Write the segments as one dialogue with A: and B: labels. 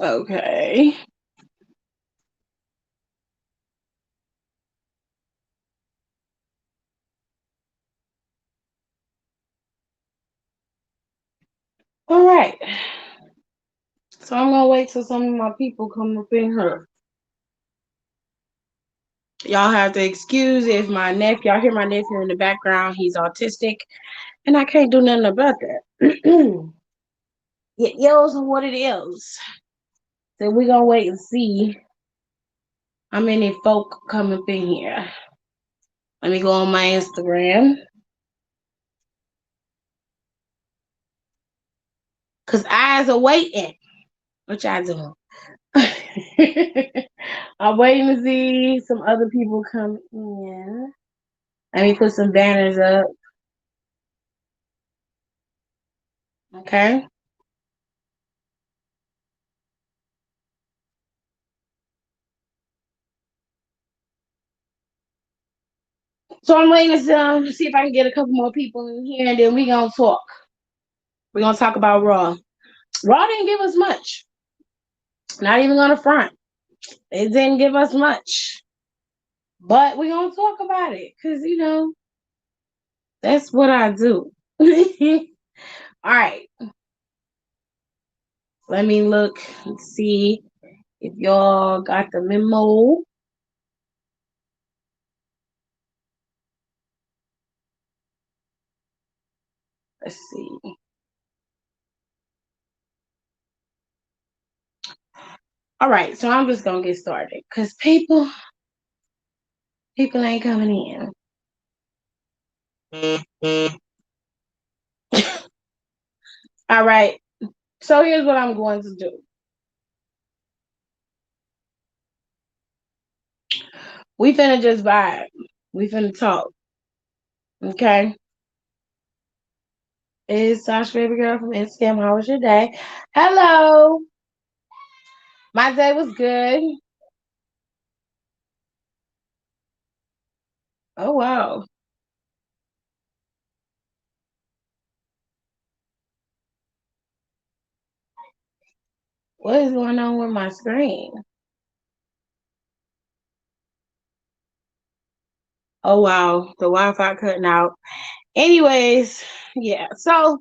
A: Okay. All right. So I'm gonna wait till some of my people come up in here. Y'all have to excuse if my nephew, y'all hear my nephew in the background. He's autistic, and I can't do nothing about that. It is what it is. So we're gonna wait and see how many folk come up in here. Let me go on my Instagram. Cause eyes are waiting. What y'all doing? I'm waiting to see some other people come in. Let me put some banners up. Okay. So I'm waiting to see if I can get a couple more people in here, and then we gonna talk. We're gonna talk about Raw. Raw didn't give us much. Not even gonna front. It didn't give us much. But we're gonna talk about it. Cause that's what I do. All right. Let me look and see if y'all got the memo. Let's see. All right, so I'm just gonna get started because people ain't coming in. All right, so here's what I'm going to do. We finna just vibe. We finna talk. Okay. It's Sasha Baby Girl from Instagram. How was your day? Hello. My day was good. Oh wow. What is going on with my screen? Oh wow, the Wi-Fi cutting out. Anyways, yeah. So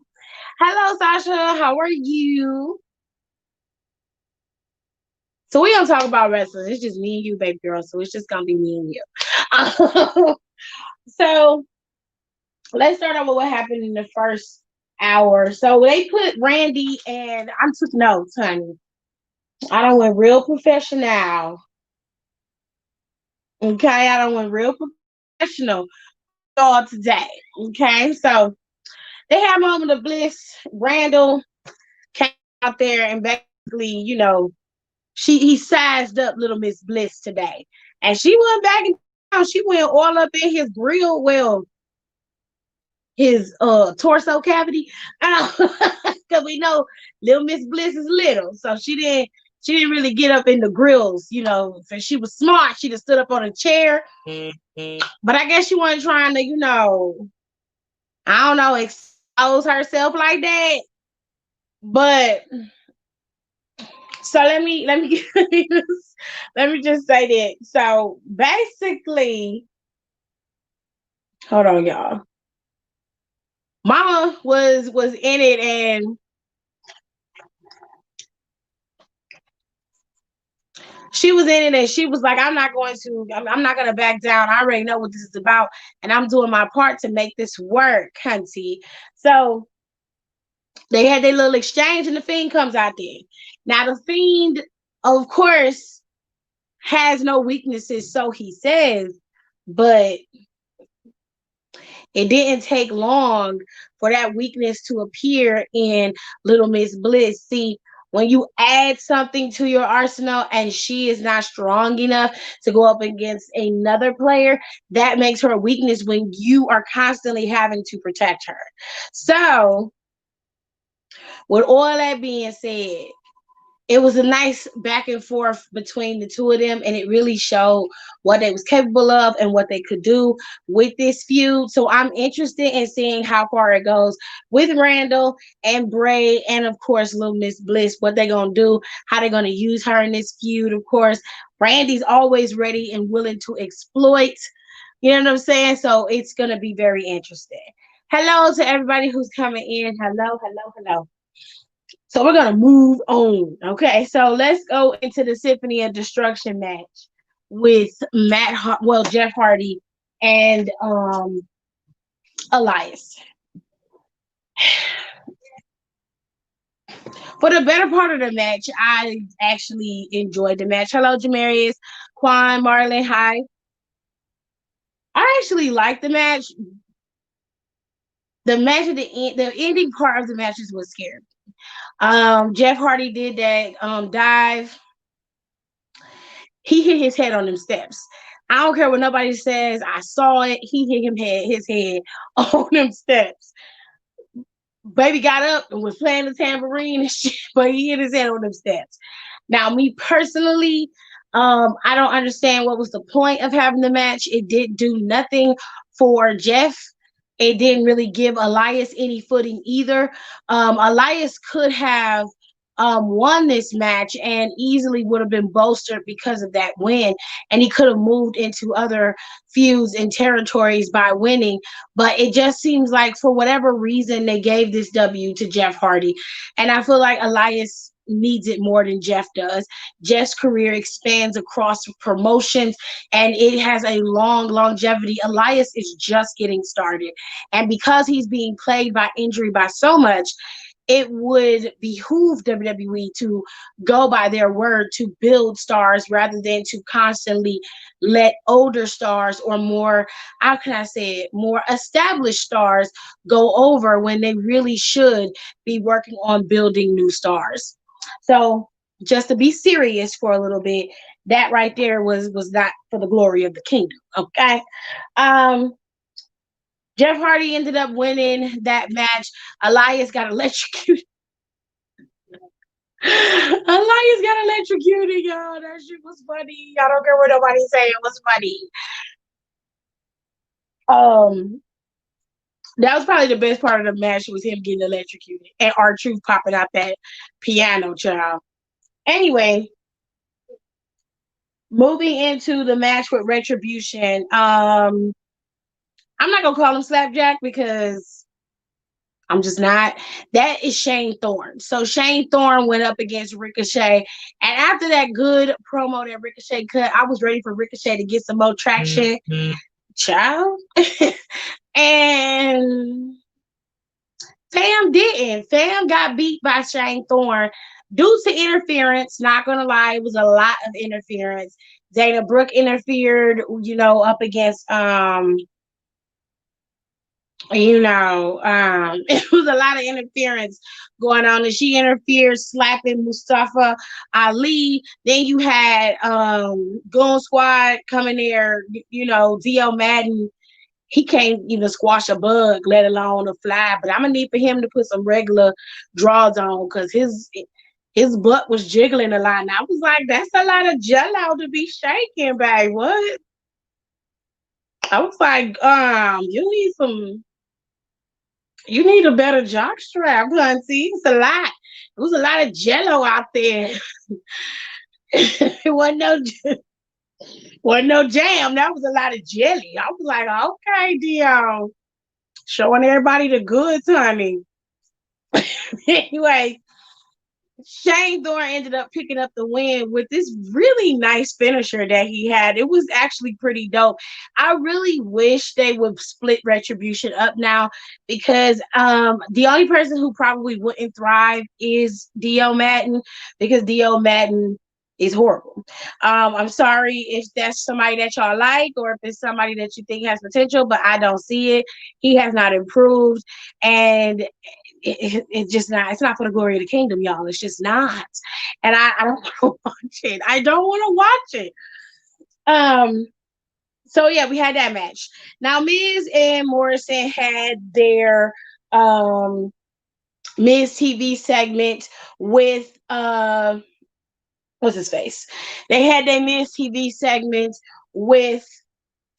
A: hello Sasha, how are you? So we don't talk about wrestling. It's just me and you, baby girl. So it's just gonna be me and you. So let's start off with what happened in the first hour. So they put Randy and I took notes, honey. I don't went real professional. Okay, I don't went real professional all today. Okay, so they had Moment of Bliss. Randall came out there and basically, he sized up Little Miss Bliss today, and she went back and down. She went all up in his grill. Well, his torso cavity. Because we know Little Miss Bliss is little, so she didn't really get up in the grills, if she was smart, she'd have stood up on a chair. But I guess she wasn't trying to, I don't know, expose herself like that. But so let me let me just say that. So basically, hold on, y'all. Mama was in it, and she was in it, and she was like, I'm not going to back down. I already know what this is about, and I'm doing my part to make this work, hunty. So they had their little exchange, and the Fiend comes out there. Now, the Fiend, of course, has no weaknesses, so he says, but it didn't take long for that weakness to appear in Little Miss Bliss. See, when you add something to your arsenal and she is not strong enough to go up against another player, that makes her a weakness when you are constantly having to protect her. So, with all that being said, it was a nice back and forth between the two of them, and it really showed what they was capable of and what they could do with this feud. So I'm interested in seeing how far it goes with Randall and Bray, and of course Little Miss Bliss, what they're gonna do, how they're gonna use her in this feud. Of course, Randy's always ready and willing to exploit. You know what I'm saying? So it's gonna be very interesting. Hello to everybody who's coming in. Hello, hello, hello. So we're gonna move on. Okay, so let's go into the Symphony of Destruction match with Jeff Hardy and Elias. For the better part of the match, I actually enjoyed the match. Hello, Jamarius, Quan, Marlon, hi. I actually liked the match. The match at the ending part of the matches was scary. Jeff Hardy did that dive. He hit his head on them steps. I don't care what nobody says. I saw it. He his head on them steps. Baby got up and was playing the tambourine and shit, but he hit his head on them steps. Now, me personally, I don't understand what was the point of having the match. It did do nothing for Jeff. It didn't really give Elias any footing either. Elias could have won this match and easily would have been bolstered because of that win. And he could have moved into other feuds and territories by winning. But it just seems like for whatever reason, they gave this W to Jeff Hardy. And I feel like Elias needs it more than Jeff does. Jeff's career expands across promotions and it has a long longevity. Elias is just getting started. And because he's being plagued by injury by so much, it would behoove WWE to go by their word to build stars rather than to constantly let older stars or more, how can I say it, more established stars go over when they really should be working on building new stars. So just to be serious for a little bit, that right there was not for the glory of the kingdom. Okay. Jeff Hardy ended up winning that match. Elias got electrocuted. Elias got electrocuted, y'all. That shit was funny. I don't care what nobody say. It was funny. That was probably the best part of the match was him getting electrocuted and R-Truth popping out that piano, child. Anyway, moving into the match with Retribution. I'm not gonna call him Slapjack because I'm just not. That is Shane Thorne. So Shane Thorne went up against Ricochet. And after that good promo that Ricochet cut, I was ready for Ricochet to get some more traction. Mm-hmm. Child. And Fam didn't. Fam got beat by Shane Thorne due to interference. Not going to lie, it was a lot of interference. Dana Brooke interfered, up against it was a lot of interference going on, and she interfered, slapping Mustafa Ali. Then you had Goon Squad coming there, Dio Madden. He can't even squash a bug, let alone a fly. But I'm gonna need for him to put some regular draws on because his butt was jiggling a lot. And I was like, that's a lot of jello to be shaking, babe. What? I was like, you need a better jock strap, hunty. It's a lot. It was a lot of jello out there. It wasn't no jam. That was a lot of jelly. I was like, okay, Dio. Showing everybody the goods, honey. Anyway, Shane Thorne ended up picking up the win with this really nice finisher that he had. It was actually pretty dope. I really wish they would split Retribution up now because the only person who probably wouldn't thrive is Dio Madden because Dio Madden is horrible. I'm sorry if that's somebody that y'all like or if it's somebody that you think has potential, but I don't see it. He has not improved, and it's just not. It's not for the glory of the kingdom, y'all. It's just not, and I don't want to watch it. I don't want to watch it. So yeah, we had that match. Now Miz and Morrison had their Miz TV segment with what's his face? They had their Miz TV segments with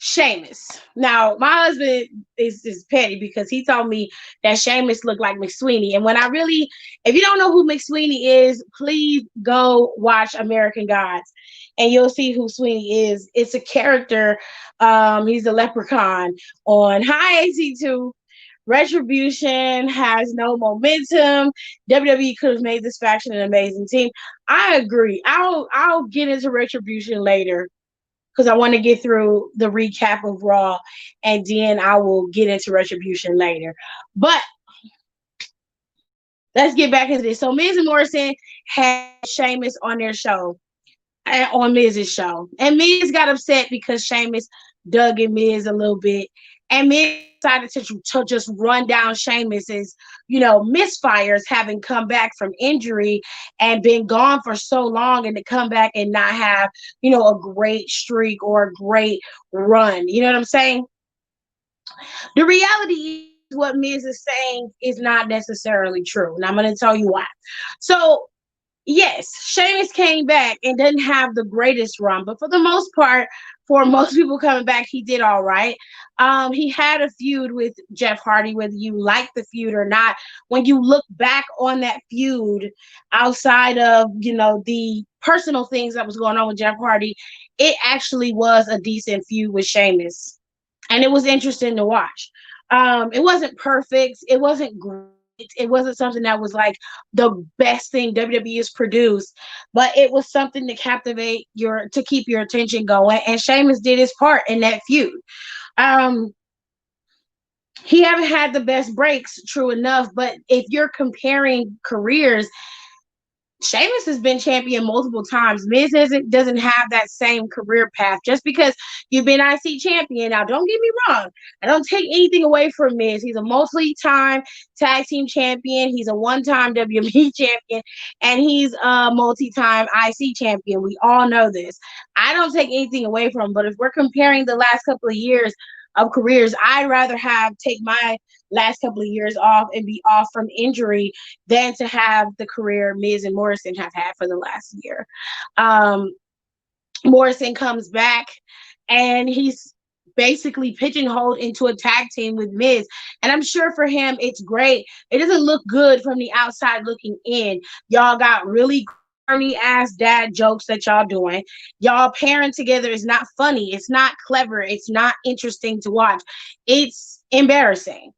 A: Sheamus. Now, my husband is petty because he told me that Sheamus looked like McSweeney. And when I really, if you don't know who McSweeney is, please go watch American Gods and you'll see who Sweeney is. It's a character. He's a leprechaun on High AC2. Retribution has no momentum. WWE could have made this faction an amazing team. I agree. I'll get into Retribution later because I want to get through the recap of Raw, and then I will get into Retribution later. But let's get back into this. So Miz and Morrison had Sheamus on their show, on Miz's show, and Miz got upset because Sheamus dug in Miz a little bit, and Miz decided to just run down Sheamus's, misfires, having come back from injury and been gone for so long, and to come back and not have, a great streak or a great run. You know what I'm saying? The reality is what Miz is saying is not necessarily true, and I'm going to tell you why. So yes, Sheamus came back and didn't have the greatest run, but for the most part, for most people coming back, he did all right. He had a feud with Jeff Hardy, whether you like the feud or not. When you look back on that feud, outside of the personal things that was going on with Jeff Hardy, it actually was a decent feud with Sheamus, and it was interesting to watch. It wasn't perfect. It wasn't great. It wasn't something that was like the best thing WWE has produced, but it was something to to keep your attention going. And Sheamus did his part in that feud. Um, he haven't had the best breaks, true enough, but if you're comparing careers, Sheamus has been champion multiple times. Miz doesn't have that same career path. Just because you've been IC champion, now don't get me wrong, I don't take anything away from Miz. He's a multi-time tag team champion. He's a one-time WWE champion, and he's a multi-time IC champion. We all know this. I don't take anything away from him, but if we're comparing the last couple of years of careers, I'd rather take my last couple of years off and be off from injury than to have the career Miz and Morrison have had for the last year. Um, Morrison comes back and he's basically pigeonholed into a tag team with Miz. And I'm sure for him, it's great. It doesn't look good from the outside looking in. Y'all got really corny ass dad jokes that y'all doing. Y'all pairing together is not funny. It's not clever. It's not interesting to watch. It's embarrassing.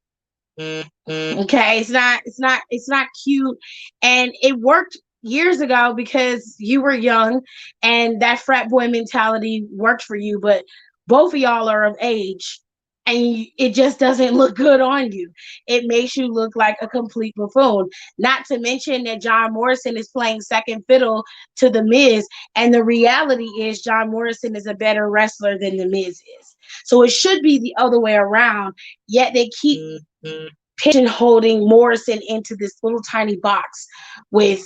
A: Okay, it's not cute, and it worked years ago because you were young and that frat boy mentality worked for you, but both of y'all are of age and it just doesn't look good on you. It makes you look like a complete buffoon. Not to mention that John Morrison is playing second fiddle to The Miz, and the reality is John Morrison is a better wrestler than The Miz is. So it should be the other way around, yet they keep pigeonholing Morrison into this little tiny box with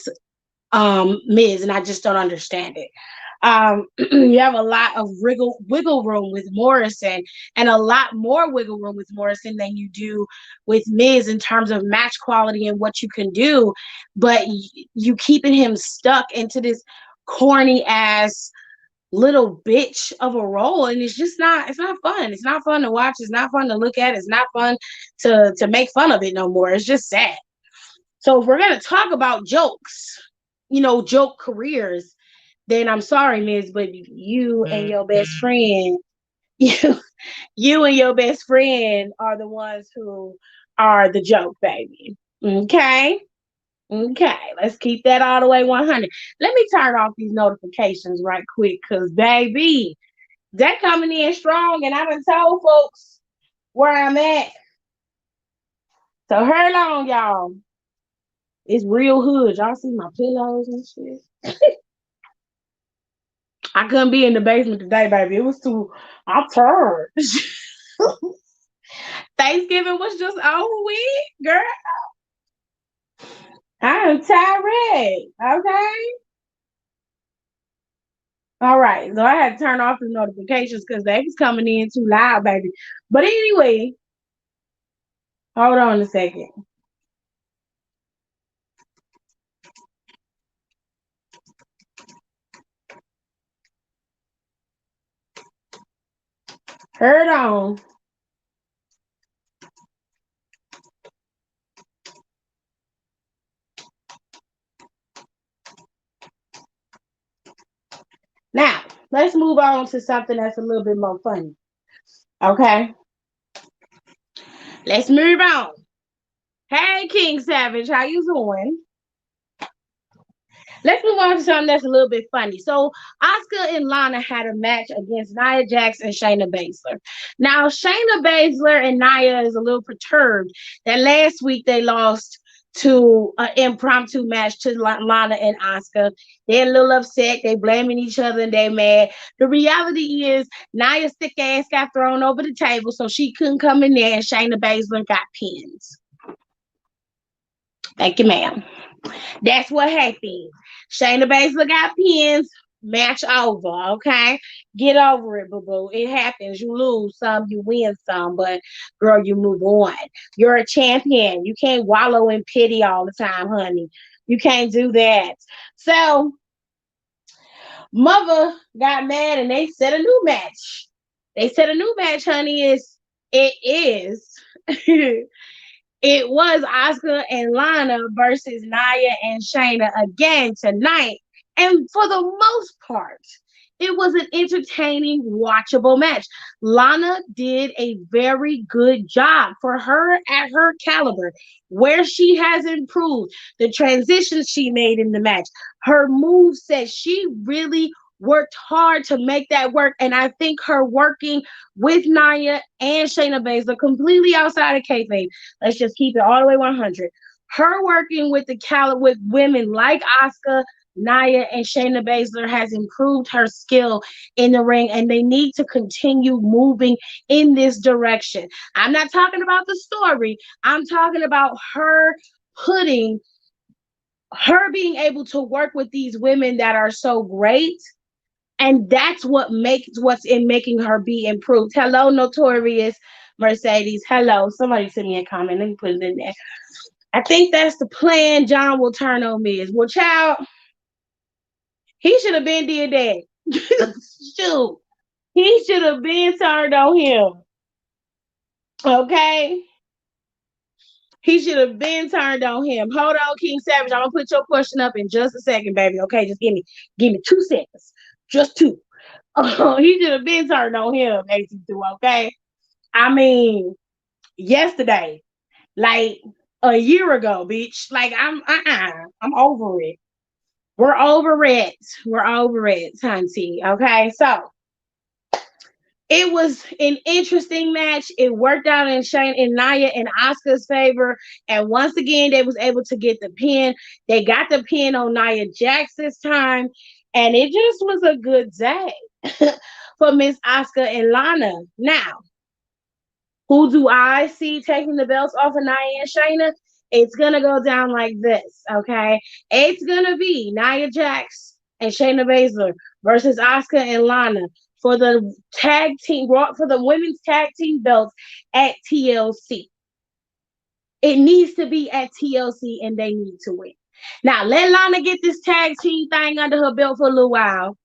A: Miz, and I just don't understand it. You have a lot of wiggle room with Morrison, and a lot more wiggle room with Morrison than you do with Miz in terms of match quality and what you can do, but you keeping him stuck into this corny ass little bitch of a role, and it's not fun. It's not fun to watch. It's not fun to look at. It's not fun to make fun of it no more. It's just sad. So if we're gonna talk about jokes, joke careers, then I'm sorry, Miz, but you and your best friend, you you and your best friend are the ones who are the joke, baby. Okay. Okay, let's keep that all the way 100. Let me turn off these notifications right quick, because, baby, that coming in strong, and I done told folks where I'm at. So, hurry on, y'all. It's real hood. Y'all see my pillows and shit? I couldn't be in the basement today, baby. It was I'm tired. Thanksgiving was just over with, girl. I am tired. Okay. All right, so I had to turn off the notifications because they was coming in too loud, baby. But anyway, hold on a second. Heard on. Now, let's move on to something that's a little bit more funny. Okay? Let's move on. Hey, King Savage, how you doing? Let's move on to something that's a little bit funny. So, Oscar and Lana had a match against Nia Jax and Shayna Baszler. Now, Shayna Baszler and Nia is a little perturbed that last week they lost to an impromptu match to Lana and Oscar. They're a little upset. They blaming each other and they mad. The reality is Nia's thick ass got thrown over the table, so she couldn't come in there, and Shayna Baszler got pins. Thank you, ma'am. That's what happened. Shayna Baszler got pins. Match over, okay? Get over it, boo boo. It happens. You lose some, you win some, but girl, you move on. You're a champion. You can't wallow in pity all the time, honey. You can't do that. So, Mother got mad and they set a new match. They set a new match, honey. It is it was Oscar and Lana versus Nia and Shayna again tonight. And for the most part, it was an entertaining, watchable match. Lana did a very good job for her at her caliber, where she has improved, the transitions she made in the match, her move set. She really worked hard to make that work. And I think her working with Nia and Shayna Baszler completely outside of kayfabe. Let's just keep it all the way 100. Her working with with women like Asuka, Nia, and Shayna Baszler has improved her skill in the ring, and they need to continue moving in this direction. I'm not talking about the story. I'm talking about putting her being able to work with these women that are so great, and that's what's in making her be improved. Hello, Notorious Mercedes. Hello. Somebody send me a comment. Let me put it in there. I think that's the plan. John will turn on me. Well, child, he should have been did that. Shoot. He should have been turned on him. Okay? He should have been turned on him. Hold on, King Savage. I'm gonna put your question up in just a second, baby. Okay, just give me 2 seconds. Just two. He should have been turned on him, AC2, okay? I mean, yesterday, like a year ago, bitch. Like I'm over it. We're over it. We're over it, Hunty. Okay, so it was an interesting match. It worked out in Shane and Nia and Oscar's favor. And once again, they was able to get the pin. They got the pin on Nia Jax this time. And it just was a good day for Miss Oscar and Lana. Now, who do I see taking the belts off of Nia and Shayna? It's going to go down like this, okay? It's going to be Nia Jax and Shayna Baszler versus Asuka and Lana for the for the women's tag team belts at TLC. It needs to be at TLC and they need to win. Now, let Lana get this tag team thing under her belt for a little while.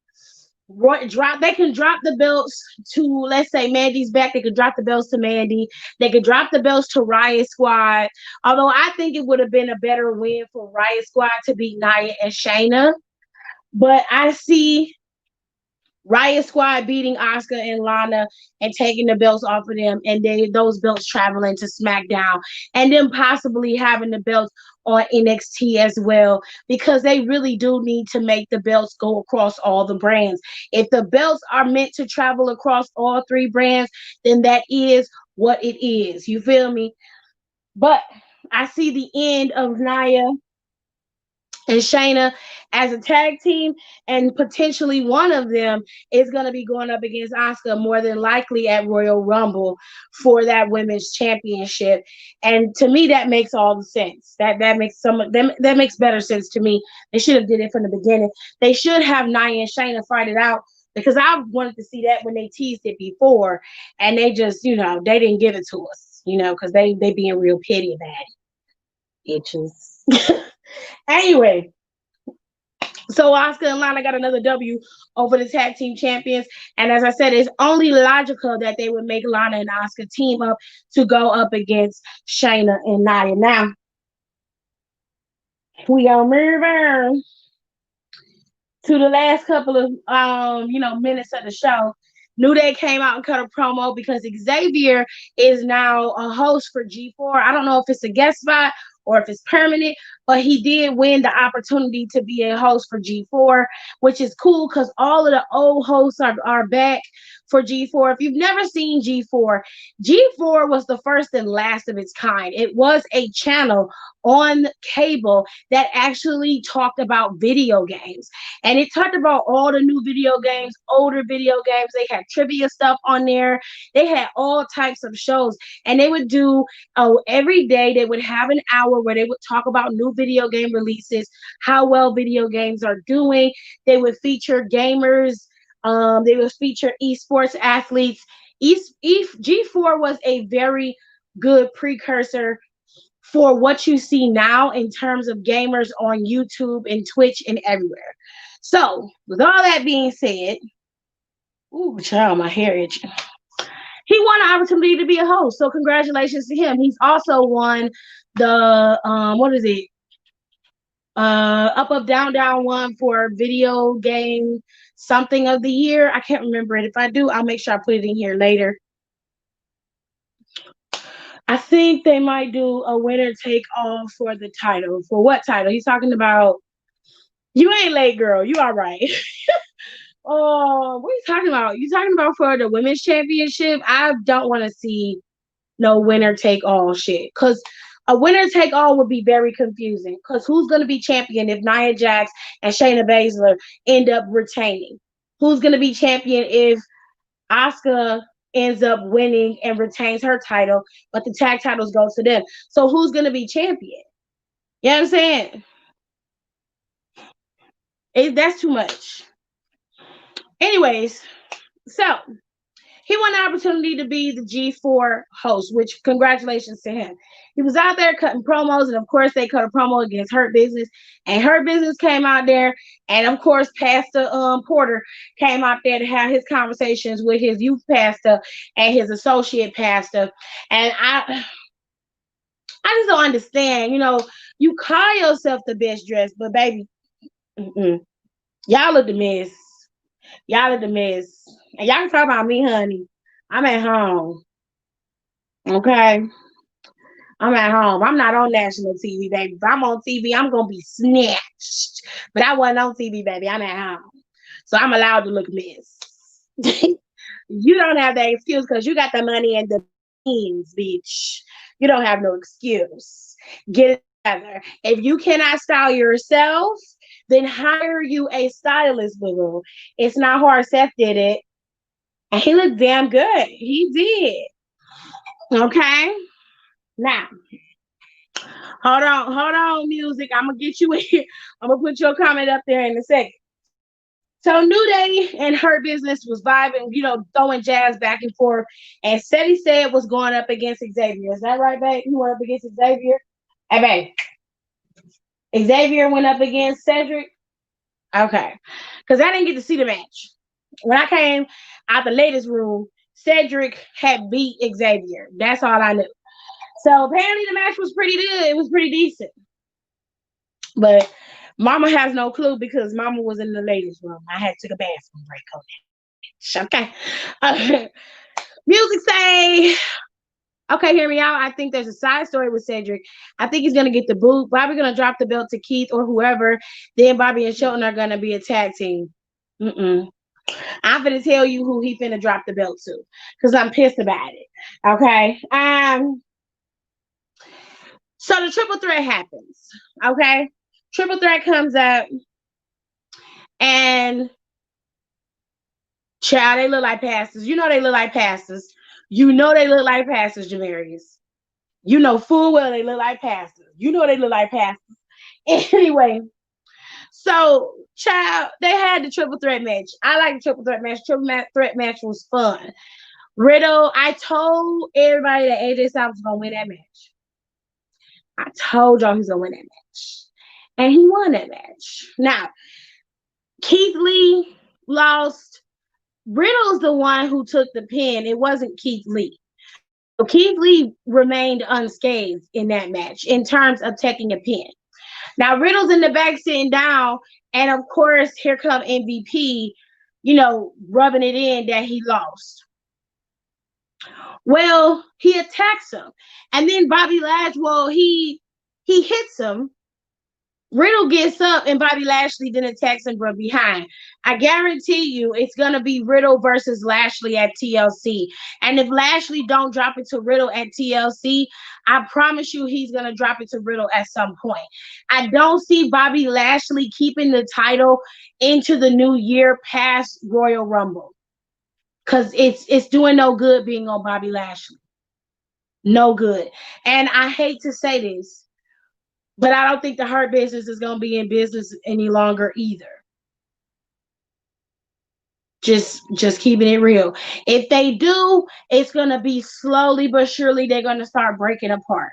A: They can drop the belts to, let's say Mandy's back, they could drop the belts to Mandy, they could drop the belts to Riot Squad, although I think it would have been a better win for Riot Squad to beat Nia and Shayna, but I see Riot Squad beating Asuka and Lana and taking the belts off of them, and those belts traveling to SmackDown, and then possibly having the belts on NXT as well, because they really do need to make the belts go across all the brands. If the belts are meant to travel across all three brands, then that is what it is. You feel me? But I see the end of Nia and Shayna as a tag team, and potentially one of them is going to be going up against Asuka more than likely at Royal Rumble for that women's championship. And to me, that makes all the sense. That makes that makes better sense to me. They should have did it from the beginning. They should have Nia and Shayna fight it out, because I wanted to see that when they teased it before, and they just, they didn't give it to us, because they being real petty about it. Itches. Anyway, So Oscar and Lana got another W over the tag team champions. And as I said, it's only logical that they would make Lana and Oscar team up to go up against Shayna and Nia. Now, we gonna move on to the last couple of minutes of the show. New Day came out and cut a promo because Xavier is now a host for G4. I don't know if it's a guest spot or if it's permanent, but he did win the opportunity to be a host for G4, which is cool because all of the old hosts are back for G4. If you've never seen G4, G4 was the first and last of its kind. It was a channel on cable that actually talked about video games. And it talked about all the new video games, older video games. They had trivia stuff on there. They had all types of shows. And they would do, every day, they would have an hour where they would talk about new video game releases, how well video games are doing. They would feature gamers. They would feature esports athletes. G4 was a very good precursor for what you see now in terms of gamers on YouTube and Twitch and everywhere. So, with all that being said, ooh, child, my hair itch. He won an opportunity to be a host, so congratulations to him. He's also won the what is it? Up Up Down Down one for video game something of the year. I can't remember it. If I do, I'll make sure I put it in here later. I think they might do a winner take all for the title. For what title? He's talking about. You ain't late, girl. You all right. Oh, what are you talking about? You talking about for the women's championship? I don't want to see no winner take all shit. Because a winner take all would be very confusing. Because who's going to be champion if Nia Jax and Shayna Baszler end up retaining? Who's going to be champion if Asuka ends up winning and retains her title, but the tag titles go to them? So who's going to be champion? You know what I'm saying? That's too much. Anyways, so he won the opportunity to be the G4 host, which congratulations to him. He was out there cutting promos, and of course they cut a promo against Hurt Business, and Hurt Business came out there, and of course Pastor Porter came out there to have his conversations with his youth pastor and his associate pastor. And I just don't understand. You call yourself the best dressed, but baby, y'all are the mess. Y'all are the mess. And y'all can talk about me, honey. I'm at home. Okay? I'm at home. I'm not on national TV, baby. If I'm on TV, I'm going to be snatched. But I wasn't on TV, baby. I'm at home. So I'm allowed to look a mess. You don't have that excuse because you got the money and the means, bitch. You don't have no excuse. Get it together. If you cannot style yourself, then hire you a stylist, boo. It's not hard. Seth did it. And he looked damn good. He did. Okay? Now, hold on, music. I'm going to get you in here. I'm going to put your comment up there in a second. So New Day and Hurt Business was vibing, throwing jazz back and forth. And Seti said was going up against Xavier. Is that right, babe? You went up against Xavier? Hey, babe. Xavier went up against Cedric? Okay. Because I didn't get to see the match. When I came out the ladies' room, Cedric had beat Xavier. That's all I knew. So apparently the match was pretty good. It was pretty decent. But Mama has no clue because Mama was in the ladies' room. I had to take a bathroom break on that. Okay. Music say, okay, hear me out. I think there's a side story with Cedric. I think he's going to get the boot. Bobby going to drop the belt to Keith or whoever. Then Bobby and Shelton are going to be a tag team. I'm going to tell you who he finna drop the belt to because I'm pissed about it. Okay. So the triple threat happens. Okay. Triple threat comes up and child, they look like pastors. You know they look like pastors. You know they look like pastors, Jamarius. You know full well they look like pastors. You know they look like pastors. Anyway, so child, they had the triple threat match. I like the triple threat match. Triple threat match was fun. Riddle, I told everybody that AJ Styles was gonna win that match. I told y'all he's gonna win that match. And he won that match. Now, Keith Lee lost. Riddle's the one who took the pin. It wasn't Keith Lee. So Keith Lee remained unscathed in that match in terms of taking a pin. Now Riddle's in the back sitting down, and of course here come MVP, rubbing it in that he lost. Well, he attacks him, and then Bobby Lashley, he hits him. Riddle gets up, and Bobby Lashley then attacks him from behind. I guarantee you, it's gonna be Riddle versus Lashley at TLC. And if Lashley don't drop it to Riddle at TLC, I promise you, he's gonna drop it to Riddle at some point. I don't see Bobby Lashley keeping the title into the new year past Royal Rumble, because it's doing no good being on Bobby Lashley. No good. And I hate to say this, but I don't think the Hurt Business is going to be in business any longer either. Just keeping it real. If they do, it's going to be slowly but surely they're going to start breaking apart.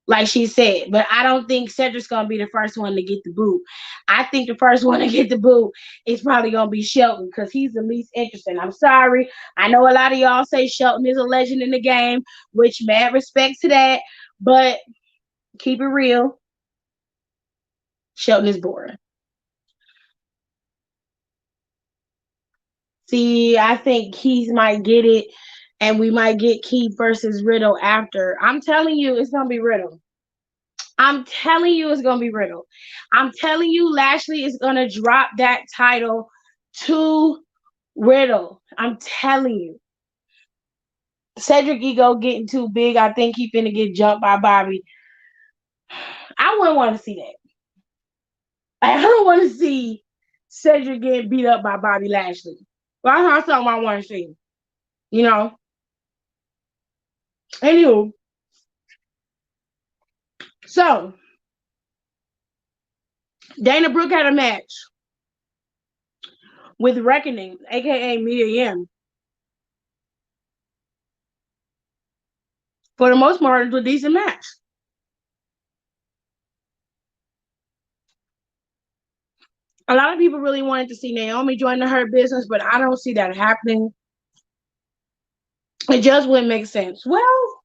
A: Like she said. But I don't think Cedric's going to be the first one to get the boot. I think the first one to get the boot is probably going to be Shelton, because he's the least interesting. I'm sorry. I know a lot of y'all say Shelton is a legend in the game, which mad respect to that. But keep it real. Shelton is boring. See, I think Keith might get it, and we might get Keith versus Riddle after. I'm telling you, it's going to be Riddle. I'm telling you, it's going to be Riddle. I'm telling you, Lashley is going to drop that title to Riddle. I'm telling you. Cedric ego getting too big. I think he's finna get jumped by Bobby. I wouldn't want to see that. I don't want to see Cedric getting beat up by Bobby Lashley. Well, that's not something I want to see. Anywho. So, Dana Brooke had a match with Reckoning, a.k.a. Mia Yim. For the most part, it was a decent match. A lot of people really wanted to see Naomi join the Hurt Business, but I don't see that happening. It just wouldn't make sense. Well,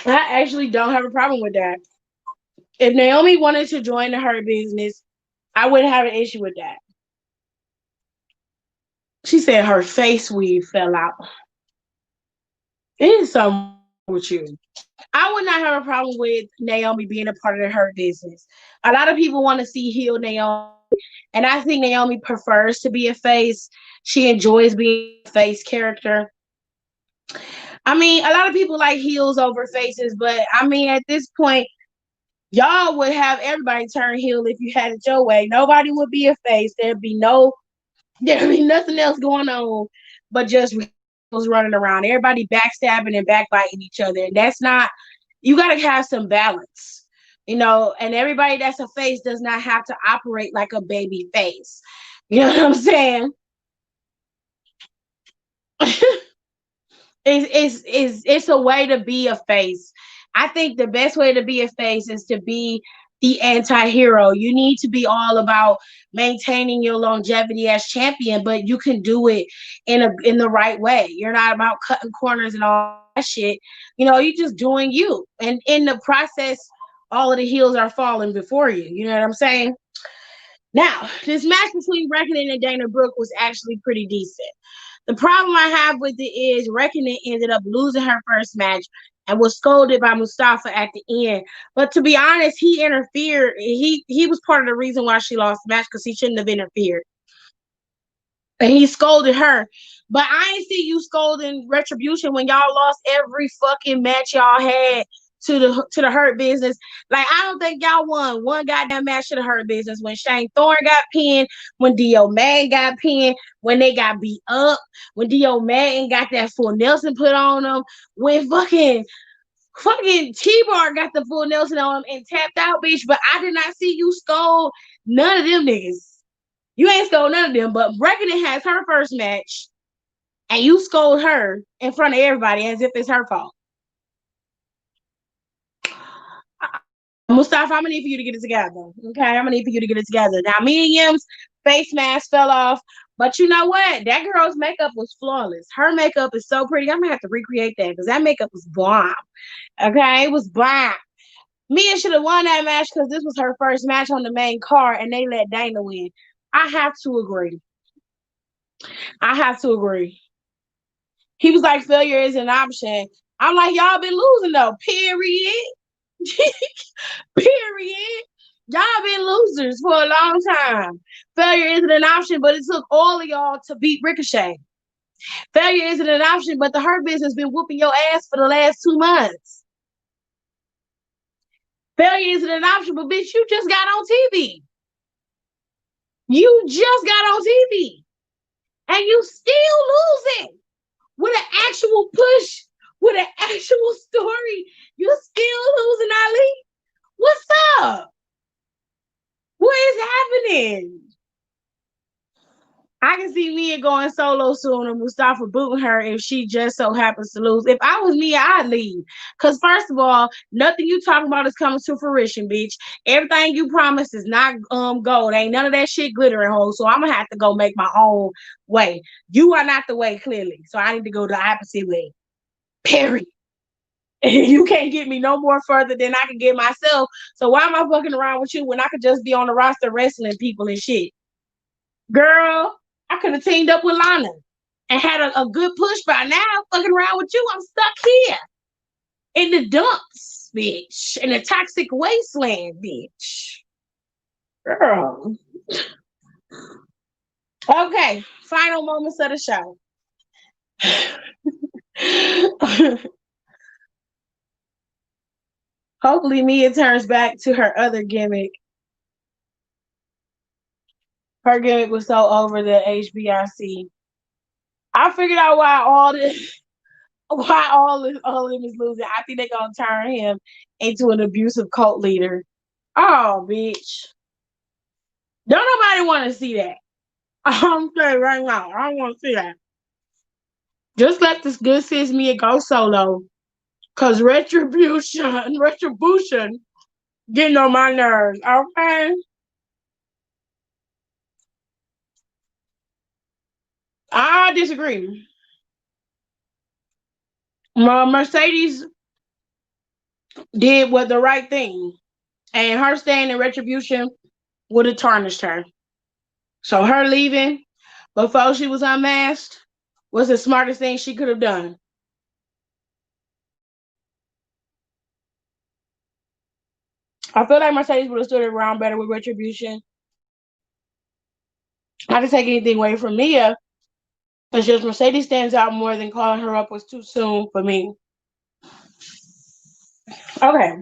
A: I actually don't have a problem with that. If Naomi wanted to join the Hurt Business, I wouldn't have an issue with that. She said her face weave fell out. It is something with you. I would not have a problem with Naomi being a part of the Hurt Business. A lot of people want to see heel Naomi, and I think Naomi prefers to be a face. She enjoys being a face character. I mean, a lot of people like heels over faces, but I mean, at this point, y'all would have everybody turn heel if you had it your way. Nobody would be a face. There'd be nothing else going on but just running around. Everybody backstabbing and backbiting each other. And that's not, you got to have some balance, and everybody that's a face does not have to operate like a baby face. You know what I'm saying? It's a way to be a face. I think the best way to be a face is to be the anti-hero. You need to be all about maintaining your longevity as champion, but you can do it in the right way. You're not about cutting corners and all that shit. You're just doing you. And in the process, all of the heels are falling before you. You know what I'm saying? Now, this match between Reckoning and Dana Brooke was actually pretty decent. The problem I have with it is Reckoning ended up losing her first match and was scolded by Mustafa at the end. But to be honest, he interfered. He was part of the reason why she lost the match, because he shouldn't have interfered. And he scolded her. But I ain't see you scolding Retribution when y'all lost every fucking match y'all had to the Hurt Business. Like, I don't think y'all won one goddamn match to the Hurt Business. When Shane Thorne got pinned, when Dio Madden got pinned, when they got beat up, when Dio Madden got that full Nelson put on them, when fucking T-Bar got the full Nelson on him and tapped out, bitch. But I did not see you scold none of them niggas. You ain't scold none of them. But Reckoning has her first match and you scold her in front of everybody as if it's her fault. Mustafa, I'm gonna need for you to get it together. Okay, I'm gonna need for you to get it together. Now, me and Yim's face mask fell off, but you know what? That girl's makeup was flawless. Her makeup is so pretty. I'm gonna have to recreate that because that makeup was bomb. Okay, it was bomb. Mia should have won that match because this was her first match on the main card, and they let Dana win. I have to agree. I have to agree. He was like, failure is an option. I'm like, y'all been losing though. Period. Period. Y'all been losers for a long time. Failure isn't an option, but it took all of y'all to beat Ricochet. Failure isn't an option, but the Hurt Business been whooping your ass for the last 2 months. Failure isn't an option, but bitch, you just got on TV. You just got on TV. And you still losing with an actual push, with an actual story. You still losing, Ali. What's up? What is happening? I can see Mia going solo soon and Mustafa booting her if she just so happens to lose. If I was Mia, I'd leave. Because first of all, nothing you talking about is coming to fruition, bitch. Everything you promised is not gold. Ain't none of that shit glittering, hole. So I'm going to have to go make my own way. You are not the way, clearly. So I need to go the opposite way. Period. You can't get me no more further than I can get myself. So why am I fucking around with you when I could just be on the roster wrestling people and shit? Girl, I could have teamed up with Lana and had a good push by now. Fucking around with you, I'm stuck here in the dumps, bitch, in the toxic wasteland, bitch. Girl. Okay, final moments of the show. Hopefully Mia turns back to her other gimmick. Her gimmick was so over the HBIC. I figured out why all of them is losing. I think they're gonna turn him into an abusive cult leader. Oh, bitch. Don't nobody want to see that. I'm saying right now, I don't want to see that. Just let this good sis Mia go solo. Cause retribution getting on my nerves. Okay. I disagree. Mercedes did what the right thing. And her staying in retribution would have tarnished her. So her leaving before she was unmasked was the smartest thing she could have done. I feel like Mercedes would have stood around better with retribution. Not to take anything away from Mia, it's just Mercedes stands out more than calling her up was too soon for me. Okay.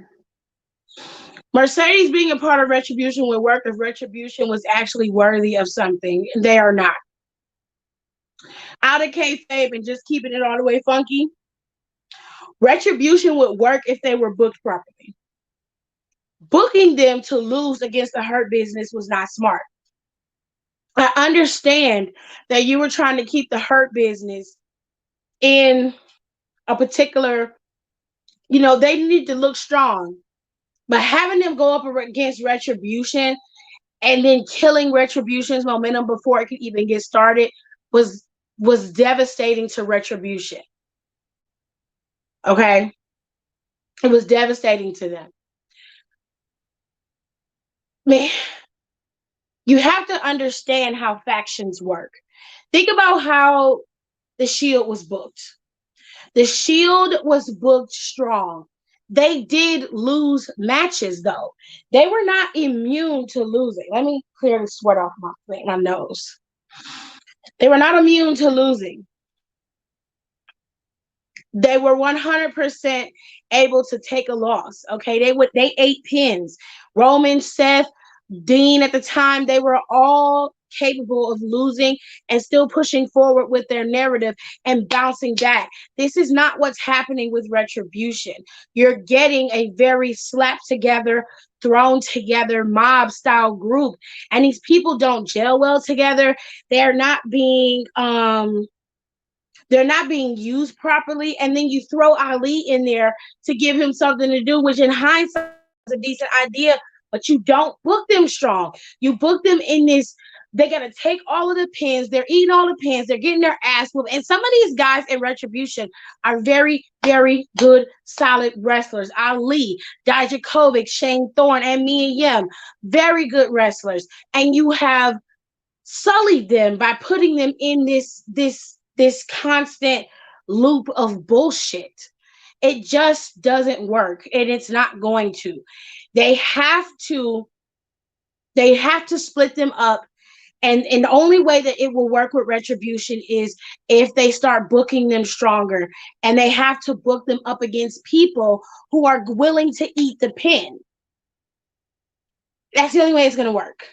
A: Mercedes being a part of Retribution would work if Retribution was actually worthy of something. They are not. Out of kayfabe and just keeping it all the way funky, Retribution would work if they were booked properly. Booking them to lose against the Hurt Business was not smart. I understand that you were trying to keep the Hurt Business in a particular, they need to look strong. But having them go up against Retribution and then killing Retribution's momentum before it could even get started was devastating to Retribution. Okay? It was devastating to them. Man, you have to understand how factions work. Think about how the Shield was booked. The Shield was booked strong. They did lose matches, though. They were not immune to losing. Let me clear the sweat off my nose. They were not immune to losing. They were 100% able to take a loss. Okay, they ate pins. Roman, Seth, Dean at the time, they were all capable of losing and still pushing forward with their narrative and bouncing back. This is not what's happening with Retribution. You're getting a very slapped together, thrown together mob style group, and these people don't gel well together. They're not being They're not being used properly. And then you throw Ali in there to give him something to do, which in hindsight was a decent idea, but you don't book them strong. You book them in this. They got to take all of the pins. They're eating all the pins. They're getting their ass whooped. And some of these guys in Retribution are very, very good, solid wrestlers. Ali, Dijakovic, Shane Thorne, and Mia Yim, very good wrestlers. And you have sullied them by putting them in this constant loop of bullshit. It just doesn't work, and it's not going to. They have to they have to split them up, and the only way that it will work with Retribution is if they start booking them stronger, and they have to book them up against people who are willing to eat the pin. That's the only way it's going to work.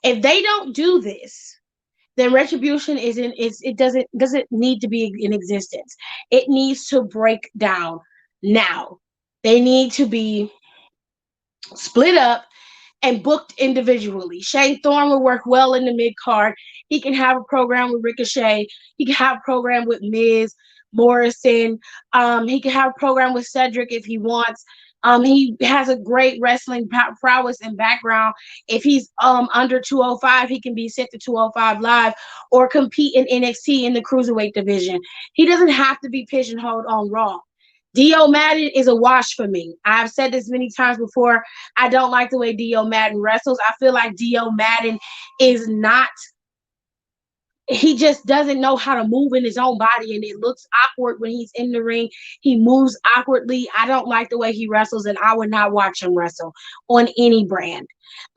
A: If they don't do this, then Retribution it doesn't need to be in existence. It needs to break down now. They need to be split up and booked individually. Shane Thorne will work well in the mid card. He can have a program with Ricochet. He can have a program with Miz, Morrison. He can have a program with Cedric if he wants. He has a great wrestling prowess and background. If he's under 205, he can be sent to 205 Live or compete in NXT in the Cruiserweight division. He doesn't have to be pigeonholed on Raw. Dio Madden is a wash for me. I've said this many times before. I don't like the way Dio Madden wrestles. I feel like Dio Madden is not, he just doesn't know how to move in his own body, and it looks awkward when he's in the ring. He moves awkwardly. I don't like the way he wrestles, and I would not watch him wrestle on any brand.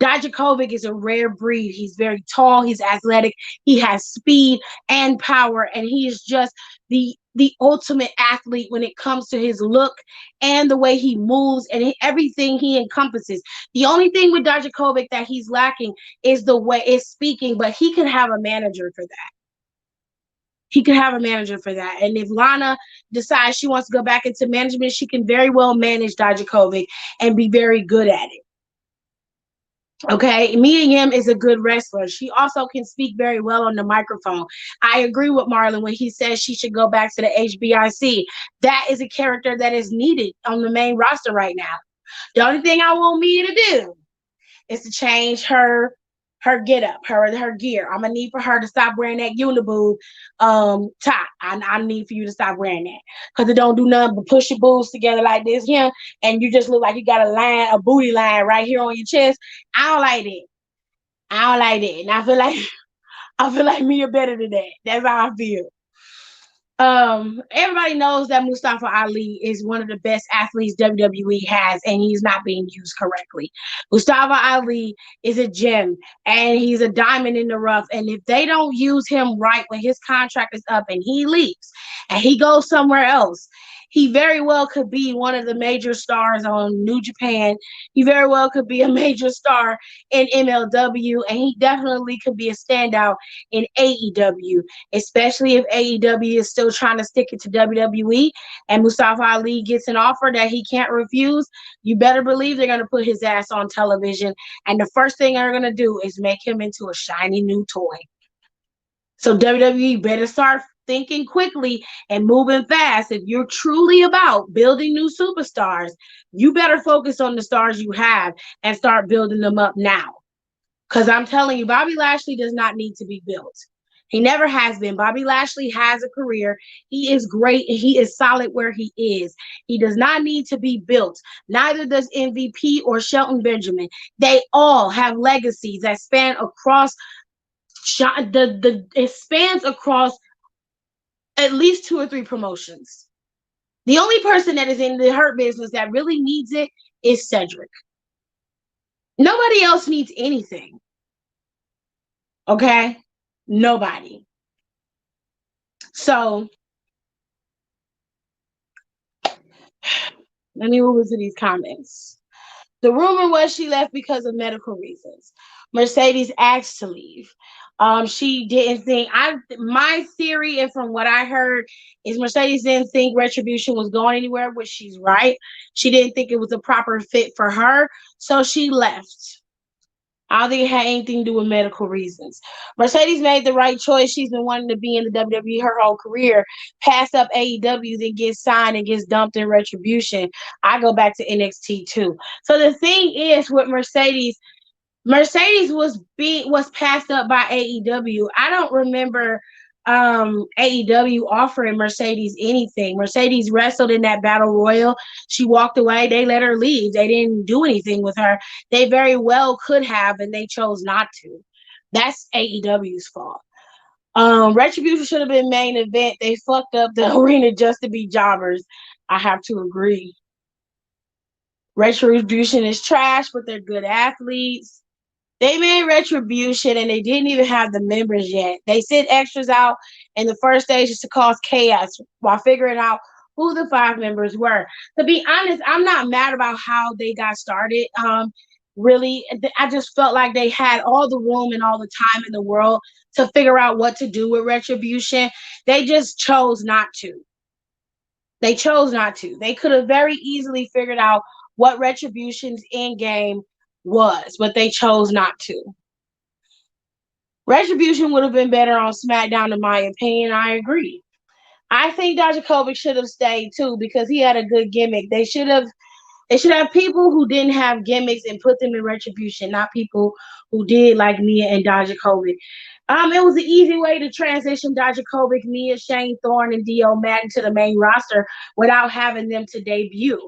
A: Dijakovic is a rare breed. He's very tall. He's athletic. He has speed and power, and he is just the ultimate athlete when it comes to his look and the way he moves and everything he encompasses. The only thing with Dijakovic that he's lacking is the way is speaking, but he could have a manager for that. He could have a manager for that. And if Lana decides she wants to go back into management, she can very well manage Dijakovic and be very good at it. Okay, Mia Yim is a good wrestler. She also can speak very well on the microphone. I agree with Marlon when he says she should go back to the HBIC. That is a character that is needed on the main roster right now. The only thing I want Mia to do is to change her get up, her gear. I'm gonna need for her to stop wearing that uniboob top. I need for you to stop wearing that because it don't do nothing but push your boobs together like this here, and you just look like you got a booty line right here on your chest. I don't like it. I don't like it, and I feel like Mia better than that. That's how I feel. Everybody knows that Mustafa Ali is one of the best athletes WWE has, and he's not being used correctly. Mustafa Ali is a gem, and he's a diamond in the rough. And if they don't use him right when his contract is up and he leaves and he goes somewhere else, he very well could be one of the major stars on New Japan. He very well could be a major star in MLW, and he definitely could be a standout in AEW, especially if AEW is still trying to stick it to WWE and Mustafa Ali gets an offer that he can't refuse. You better believe they're going to put his ass on television, and the first thing they're going to do is make him into a shiny new toy. So WWE better start thinking quickly and moving fast. If you're truly about building new superstars, you better focus on the stars you have and start building them up now. Because I'm telling you, Bobby Lashley does not need to be built. He never has been. Bobby Lashley has a career. He is great. He is solid where he is. He does not need to be built. Neither does MVP or Shelton Benjamin. They all have legacies that span across it spans across at least 2 or 3 promotions. The only person that is in the Hurt Business that really needs it is Cedric. Nobody else needs anything. Okay? Nobody. So, let me move into these comments. The rumor was she left because of medical reasons. Mercedes asked to leave. She didn't think, my theory, and from what I heard, is Mercedes didn't think Retribution was going anywhere, which she's right. She didn't think it was a proper fit for her, so she left. I don't think it had anything to do with medical reasons. Mercedes made the right choice. She's been wanting to be in the WWE her whole career. Pass up AEW, then gets signed and gets dumped in Retribution. I go back to NXT too. So the thing is with Mercedes, Mercedes was passed up by AEW. I don't remember AEW offering Mercedes anything. Mercedes wrestled in that battle royal. She walked away. They let her leave. They didn't do anything with her. They very well could have, and they chose not to. That's AEW's fault. Retribution should have been main event. They fucked up the arena just to be jobbers. I have to agree. Retribution is trash, but they're good athletes. They made Retribution and they didn't even have the members yet. They sent extras out in the first stage just to cause chaos while figuring out who the five members were. To be honest, I'm not mad about how they got started. Really, I just felt like they had all the room and all the time in the world to figure out what to do with Retribution. They just chose not to. They chose not to. They could have very easily figured out what Retribution's end game was, but they chose not to. Retribution would have been better on SmackDown, in my opinion. I agree. I think Dijakovic should have stayed too because he had a good gimmick. They should have people who didn't have gimmicks and put them in Retribution, not people who did like Mia and Dijakovic. It was an easy way to transition Dijakovic, Mia, Shane Thorne, and Dio Madden to the main roster without having them to debut.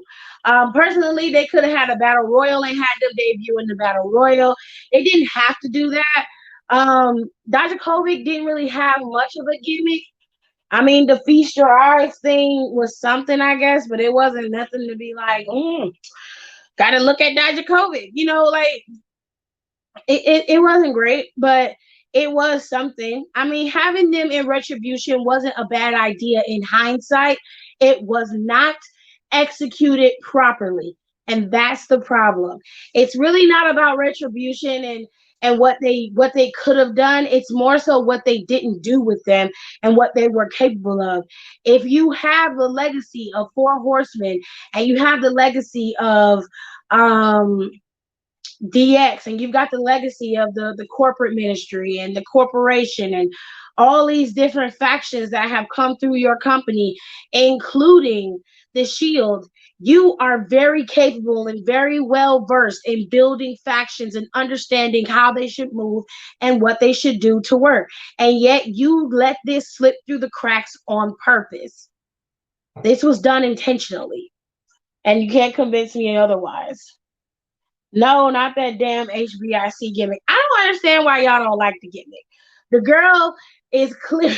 A: Personally, they could have had a battle royal and had them debut in the battle royal. They didn't have to do that. Dijakovic didn't really have much of a gimmick. I mean, the feast your eyes thing was something, I guess, but it wasn't nothing to be like, gotta look at Dijakovic. Like it wasn't great, but it was something. I mean, having them in Retribution wasn't a bad idea in hindsight. It was not executed properly. And that's the problem. It's really not about Retribution and what they could have done. It's more so what they didn't do with them and what they were capable of. If you have the legacy of Four Horsemen and you have the legacy of um DX, and you've got the legacy of the corporate ministry and the corporation and all these different factions that have come through your company, including the Shield. You are very capable and very well versed in building factions and understanding how they should move and what they should do to work. And yet you let this slip through the cracks on purpose. This was done intentionally, and you can't convince me otherwise. No, not that damn HBIC gimmick. I don't understand why y'all don't like the gimmick. The girl is clear.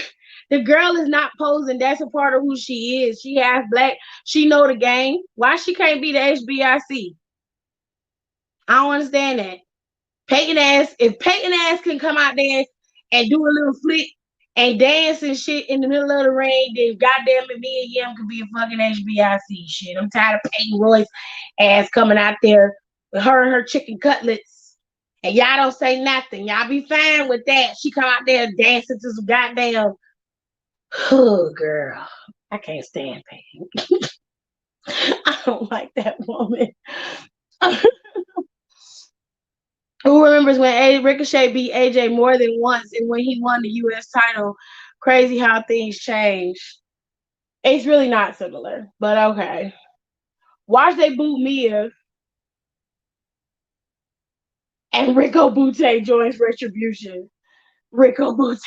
A: The girl is not posing. That's a part of who she is. She has black. She know the game. Why she can't be the HBIC? I don't understand that. If Peyton ass can come out there and do a little flip and dance and shit in the middle of the ring, then goddamn it, me and Yam could be a fucking HBIC shit. I'm tired of Peyton Royce ass coming out there with her and her chicken cutlets. And y'all don't say nothing. Y'all be fine with that. She come out there dancing to some goddamn. Oh, girl. I can't stand Peyton. I don't like that woman. Who remembers when Ricochet beat AJ more than once and when he won the U.S. title? Crazy how things change. It's really not similar, but okay. Watch they boot Mia and Rico Butte joins Retribution. Rico Butte.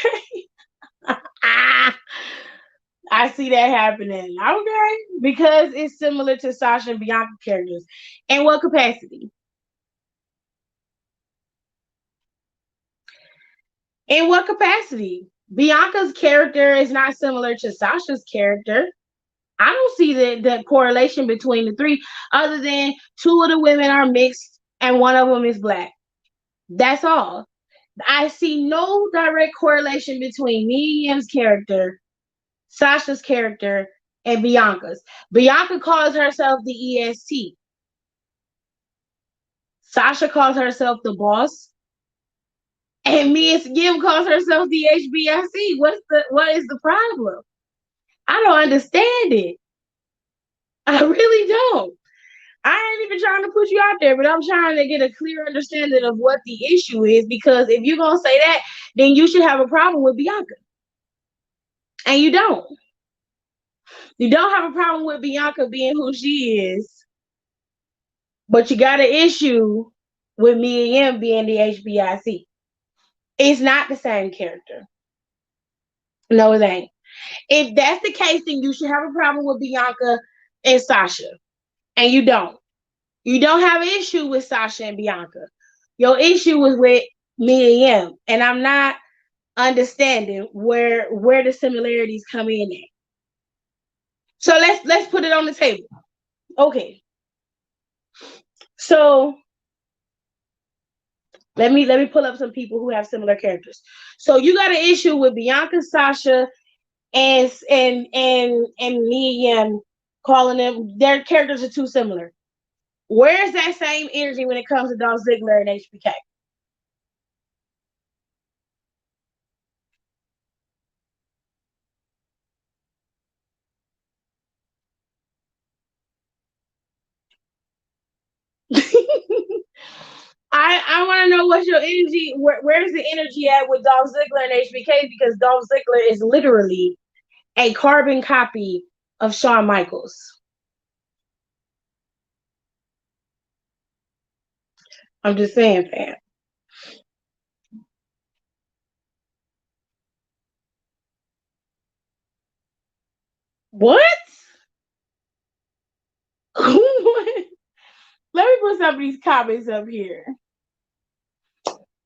A: I see that happening. Okay. Because it's similar to Sasha and Bianca characters. In what capacity? In what capacity? Bianca's character is not similar to Sasha's character. I don't see the correlation between the three, other than two of the women are mixed and one of them is black. That's all. I see no direct correlation between Miriam's character, Sasha's character, and Bianca's. Bianca calls herself the EST. Sasha calls herself the boss. And Miss Gim calls herself the HBIC. What is the problem? I don't understand it. I really don't. I ain't even trying to put you out there, but I'm trying to get a clear understanding of what the issue is. Because if you're gonna say that, then you should have a problem with Bianca, and you don't. You don't have a problem with Bianca being who she is, but you got an issue with Mia Yim being the HBIC. It's not the same character. No, it ain't. If that's the case, then you should have a problem with Bianca and Sasha, and you don't. You don't have an issue with Sasha and Bianca. Your issue is with Mia Yim, and I'm not understanding where the similarities come in at. So let's put it on the table. Okay. So let me pull up some people who have similar characters. So you got an issue with Bianca, Sasha, and Mia Yim, calling them their characters are too similar. Where's that same energy when it comes to Dolph Ziggler and HBK? I want to know what's your energy. Where's the energy at with Dolph Ziggler and HBK? Because Dolph Ziggler is literally a carbon copy of Shawn Michaels. I'm just saying, fam. What? Let me put some of these comments up here.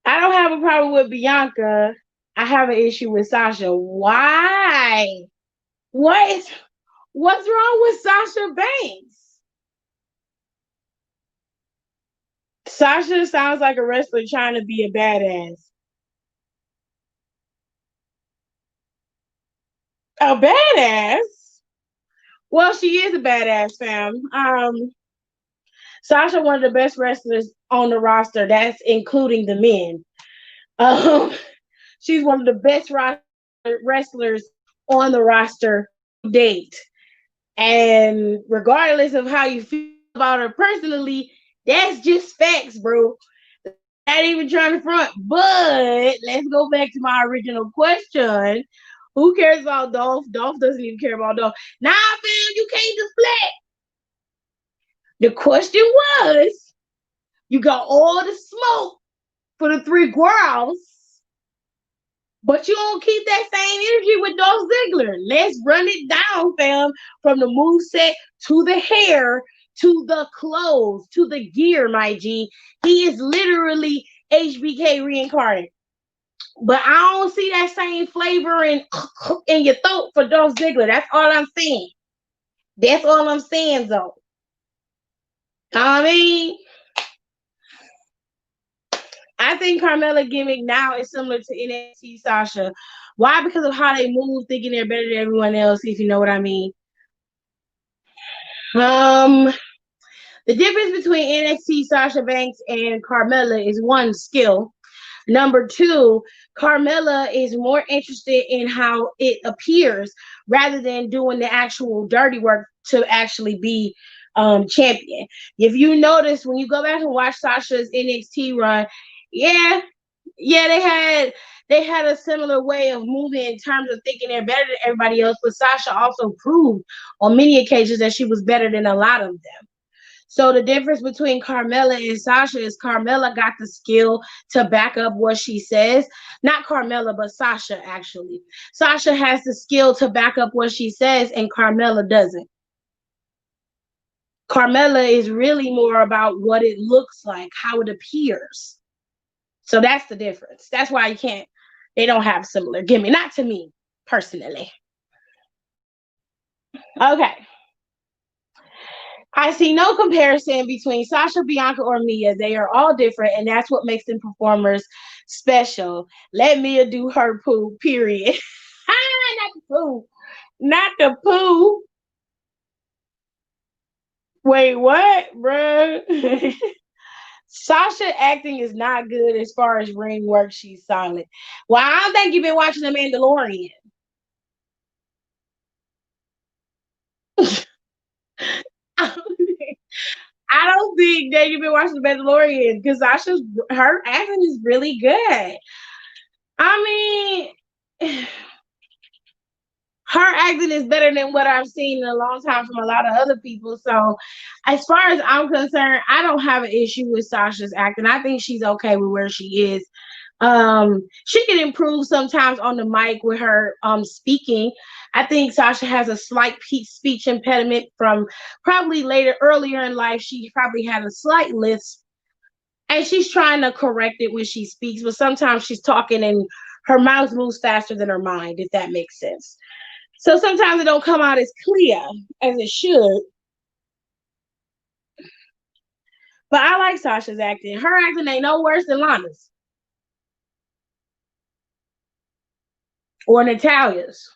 A: I don't have a problem with Bianca. I have an issue with Sasha. Why? What? What's wrong with Sasha Banks? Sasha sounds like a wrestler trying to be a badass. A badass? Well, she is a badass, fam. Sasha, one of the best wrestlers on the roster. That's including the men. Um, she's one of the best wrestlers on the roster to date. And regardless of how you feel about her personally, that's just facts, bro. Not even trying to front. But let's go back to my original question. Who cares about Dolph? Dolph doesn't even care about Dolph. Nah, fam, you can't deflect. The question was, you got all the smoke for the three girls, but you don't keep that same energy with Dolph Ziggler. Let's run it down, fam, from the moveset to the hair to the clothes to the gear, my G. He is literally HBK reincarnated. But I don't see that same flavor in your throat for Dolph Ziggler. That's all I'm saying. That's all I'm saying, though. I mean, I think Carmella gimmick now is similar to NXT Sasha. Why? Because of how they move, thinking they're better than everyone else, if you know what I mean. Um, the difference between NXT Sasha Banks and Carmella is one, skill. Number two, Carmella is more interested in how it appears rather than doing the actual dirty work to actually be champion. If you notice when you go back and watch Sasha's NXT run, yeah, yeah, they had a similar way of moving in terms of thinking they're better than everybody else, but Sasha also proved on many occasions that she was better than a lot of them. So the difference between Carmella and Sasha is Carmella got the skill to back up what she says. Not Carmella, but Sasha, actually. Sasha has the skill to back up what she says, and Carmella doesn't. Carmella is really more about what it looks like, how it appears. So that's the difference. That's why they don't have similar gimmick. Not to me, personally. Okay. I see no comparison between Sasha, Bianca, or Mia. They are all different, and that's what makes them performers special. Let Mia do her poo, period. Not the poo. Not the poo. Wait, what, bruh? Sasha acting is not good as far as ring work. She's solid. Well, I don't think you've been watching The Mandalorian. I I don't think that you've been watching The Mandalorian because Sasha's her acting is really good. I mean, her acting is better than what I've seen in a long time from a lot of other people. So, as far as I'm concerned, I don't have an issue with Sasha's acting. I think she's okay with where she is. She can improve sometimes on the mic with her speaking. I think Sasha has a slight speech impediment from probably earlier in life. She probably had a slight lisp, and she's trying to correct it when she speaks. But sometimes she's talking and her mouth moves faster than her mind, if that makes sense. So sometimes it don't come out as clear as it should. But I like Sasha's acting. Her acting ain't no worse than Lana's or Natalia's.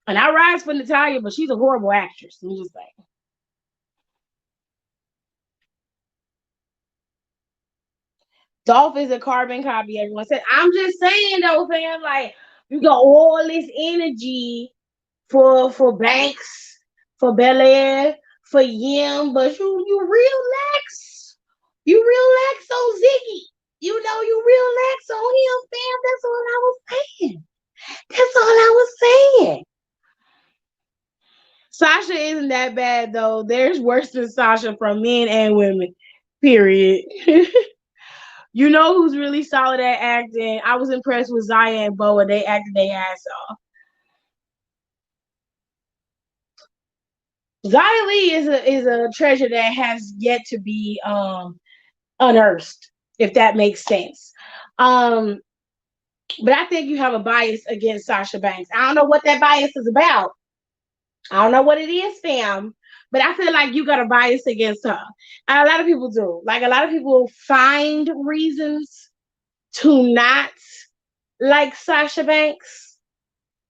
A: And I rise for Natalia, but she's a horrible actress. I'm just saying. Dolph is a carbon copy, everyone said. I'm just saying though, fam, like you got all this energy for Banks, for Belair, for Yim, but you relax. You relax on Ziggy. You know you relax on him, fam. That's all I was saying. That's all I was saying. Sasha isn't that bad though. There's worse than Sasha from men and women. Period. You know who's really solid at acting? I was impressed with Zaya and Boa. They acted their ass off. Zaya Lee is a treasure that has yet to be unearthed, if that makes sense. Um, but I think you have a bias against Sasha Banks. I don't know what that bias is about. I don't know what it is, fam. But I feel like you got a bias against her. And a lot of people do. Like a lot of people find reasons to not like Sasha Banks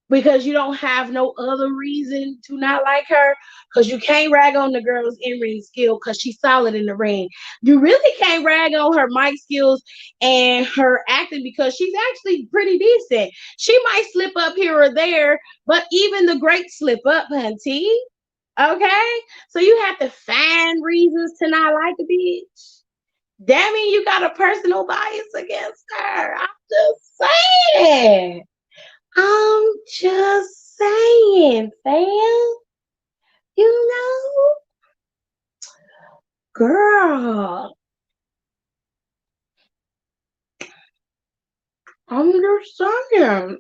A: because you don't have no other reason to not like her. Because you can't rag on the girl's in-ring skill because she's solid in the ring. You really can't rag on her mic skills and her acting because she's actually pretty decent. She might slip up here or there, but even the great slip up, hunty. Okay? So you have to find reasons to not like a bitch. That means you got a personal bias against her. I'm just saying. I'm just saying, fam. You know, girl. I'm just saying.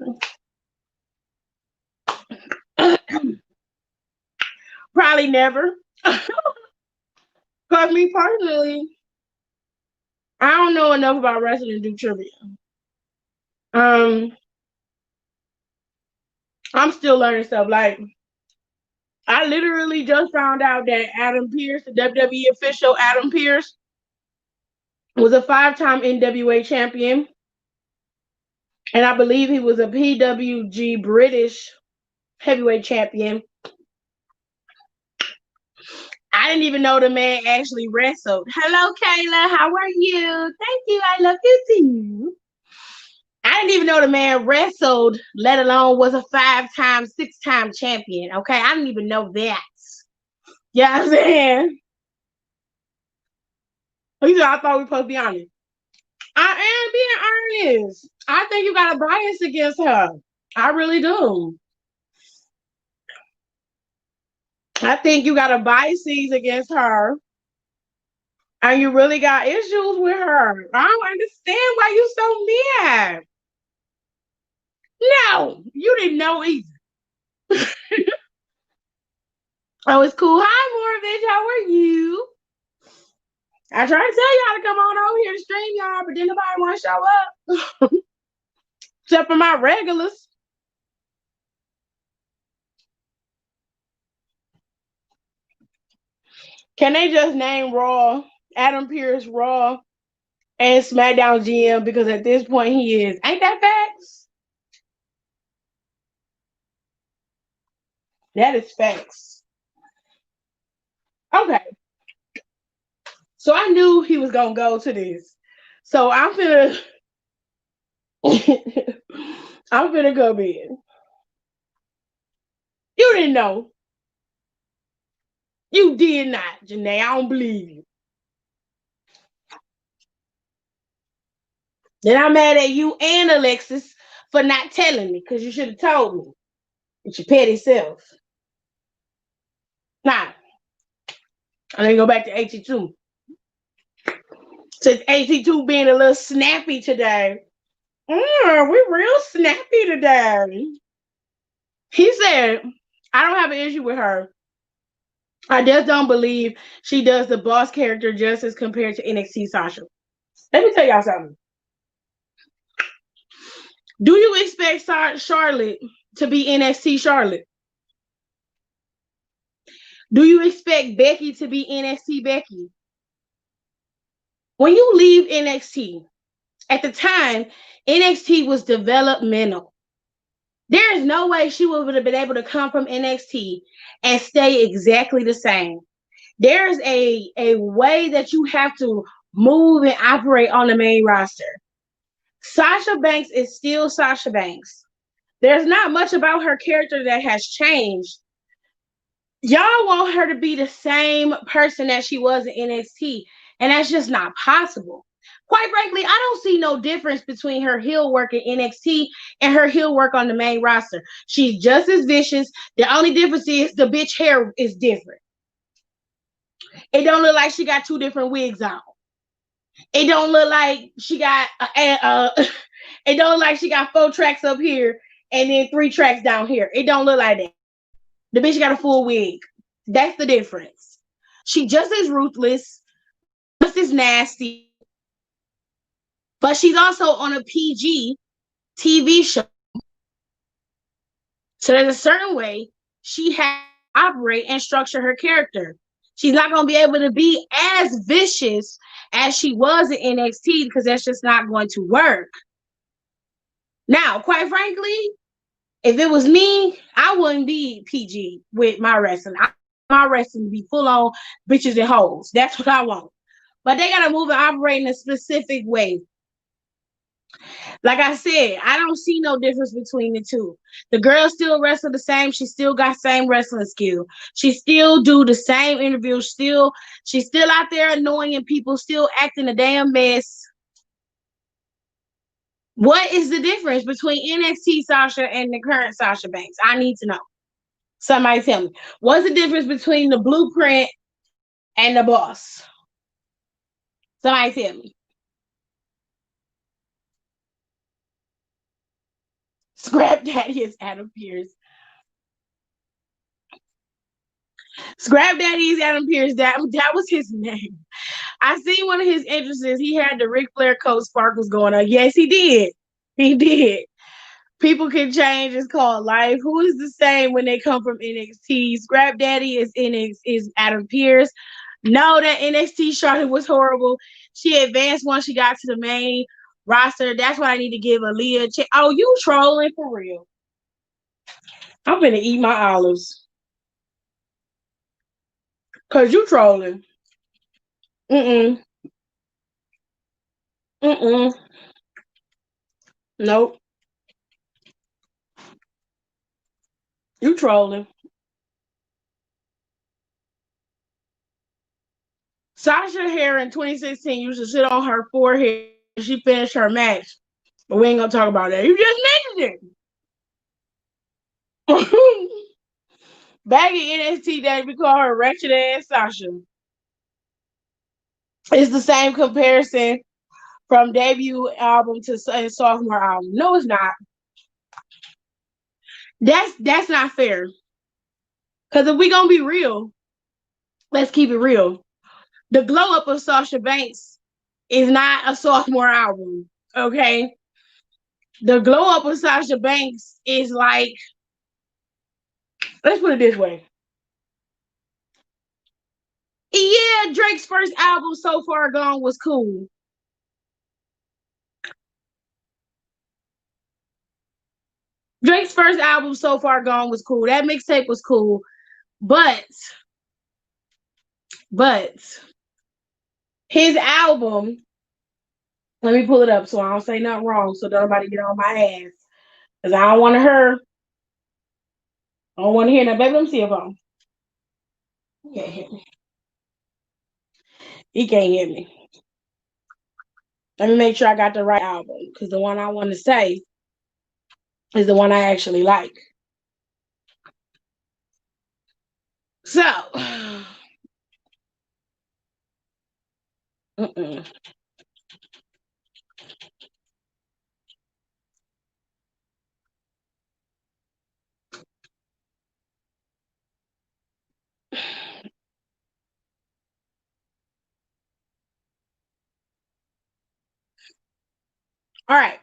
A: Probably never. Cause me personally, I don't know enough about wrestling to do trivia. Um, I'm still learning stuff. Like I literally just found out that Adam Pearce, the WWE official Adam Pearce, was a 5-time NWA champion. And I believe he was a PWG British heavyweight champion. I didn't even know the man actually wrestled. Hello, Kayla. How are you? Thank you. I love you too. I didn't even know the man wrestled, let alone was a 5-time, 6-time champion. Okay. I didn't even know that. You know what I'm saying? You know, I thought we were supposed to be honest. I am being honest. I think you got a bias against her. I really do. I think you got a biases against her. And you really got issues with her. I don't understand why you so mad. No, you didn't know either. Oh, it's cool. Hi, Morvich. How are you? I tried to tell y'all to come on over here to stream y'all, but then nobody want to show up. Except for my regulars. Can they just name Raw, Adam Pearce Raw, and SmackDown GM? Because at this point he is. Ain't that facts? That is facts. Okay. So I knew he was gonna go to this. So I'm finna I'm finna come in. You didn't know. You did not, Janae. I don't believe you. Then I'm mad at you and Alexis for not telling me because you should have told me. It's your petty self. Nah, I didn't go back to 82. Since 82 being a little snappy today. We real snappy today. He said, I don't have an issue with her. I just don't believe she does the boss character justice compared to NXT Sasha. Let me tell y'all something. Do you expect Charlotte to be NXT Charlotte? Do you expect Becky to be NXT Becky? When you leave NXT, at the time, NXT was developmental. There is no way she would have been able to come from NXT and stay exactly the same. There's a way that you have to move and operate on the main roster. Sasha Banks is still Sasha Banks. There's not much about her character that has changed. Y'all want her to be the same person that she was in NXT, and that's just not possible. Quite frankly, I don't see no difference between her heel work in NXT and her heel work on the main roster. She's just as vicious. The only difference is the bitch hair is different. It don't look like she got two different wigs on. It don't look like she got it don't look like she got 4 tracks up here and then 3 tracks down here. It don't look like that. The bitch got a full wig. That's the difference. She just as ruthless, just as nasty, but she's also on a PG TV show. So there's a certain way she has to operate and structure her character. She's not going to be able to be as vicious as she was in NXT because that's just not going to work. Now, quite frankly, if it was me, I wouldn't be PG with my wrestling. My wrestling to be full on bitches and hoes. That's what I want. But they got to move and operate in a specific way. Like I said, I don't see no difference between the two. The girl still wrestle the same. She still got same wrestling skill. She still do the same interviews. She's still out there annoying people, still acting a damn mess. What is the difference between NXT Sasha and the current Sasha Banks? I need to know. Somebody tell me. What's the difference between the blueprint and the boss? Somebody tell me. Scrap Daddy is Adam Pearce. Scrap Daddy is Adam Pearce. That was his name. I seen one of his entrances. He had the Ric Flair coat sparkles going on. Yes, he did. He did. People can change. It's called life. Who is the same when they come from NXT? Scrap Daddy is Adam Pearce. No, that NXT Charlotte was horrible. She advanced once she got to the main roster. That's why I need to give Aaliyah a check. Oh, you trolling for real? I'm gonna eat my olives. Cause you trolling. Mm-mm. Mm-mm. Nope. You trolling. Sasha hair in 2016 used to sit on her forehead when she finished her match. But we ain't gonna talk about that. You just mentioned it. Back in NXT days, we call her wretched ass Sasha. It's the same comparison from debut album to sophomore album. No, it's not. That's not fair. Because if we gonna be real, let's keep it real. The glow up of Sasha Banks is not a sophomore album. Okay. The glow up of Sasha Banks is like, let's put it this way. Yeah, Drake's first album, So Far Gone, was cool. Drake's first album, So Far Gone, was cool. That mixtape was cool. But his album, let me pull it up so I don't say nothing wrong so nobody get on my ass. Because I don't want to hear that. Baby, let me see your phone. He can't hear me. He can't hear me. Let me make sure I got the right album because the one I want to say is the one I actually like. So, all right.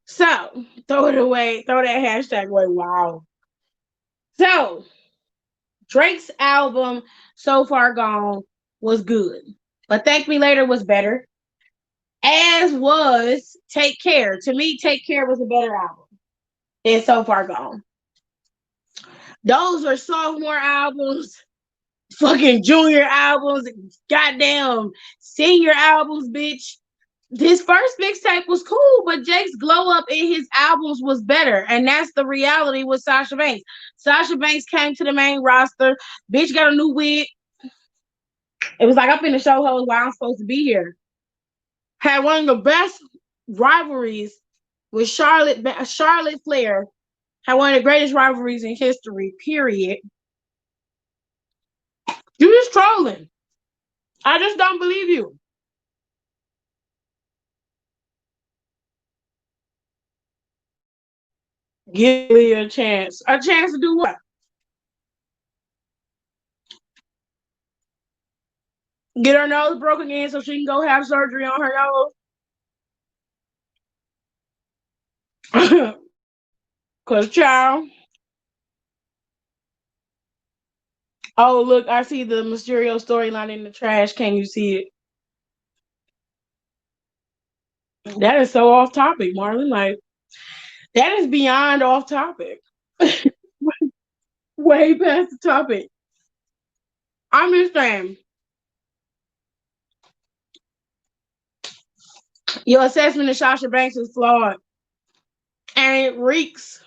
A: So, throw it away. Throw that hashtag away. Wow. So, Drake's album, So Far Gone, was good. But Thank Me Later was better. As was Take Care. To me, Take Care was a better album than So Far Gone. Those are sophomore albums, fucking junior albums, goddamn senior albums, bitch. His first mixtape was cool, but Jake's glow up in his albums was better. And that's the reality with Sasha Banks. Sasha Banks came to the main roster. Bitch got a new wig. It was like I'm in the show host while I'm supposed to be here. Had one of the best rivalries with Charlotte Flair. Had one of the greatest rivalries in history, period. You just trolling. I just don't believe you. Give me a chance. A chance to do what? Get her nose broken again so she can go have surgery on her nose. Cause child. Oh look, I see the Mysterio storyline in the trash. Can you see it? That is so off topic, Marlon. Like that is beyond off topic. Way past the topic. I'm just saying, your assessment of Sasha Banks is flawed. And it reeks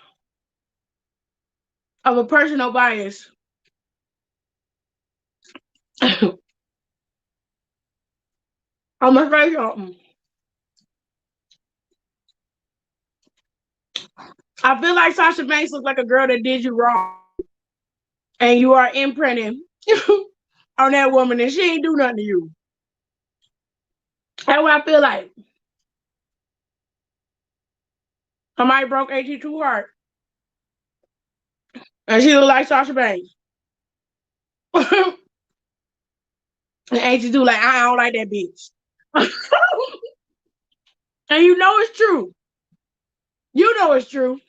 A: of a personal bias. I'm gonna say something. I feel like Sasha Banks looks like a girl that did you wrong. And you are imprinting on that woman and she ain't do nothing to you. That's what I feel like. Somebody broke AT2 heart. And she look like Sasha Banks. And AT2 like, I don't like that bitch. And you know it's true. You know it's true.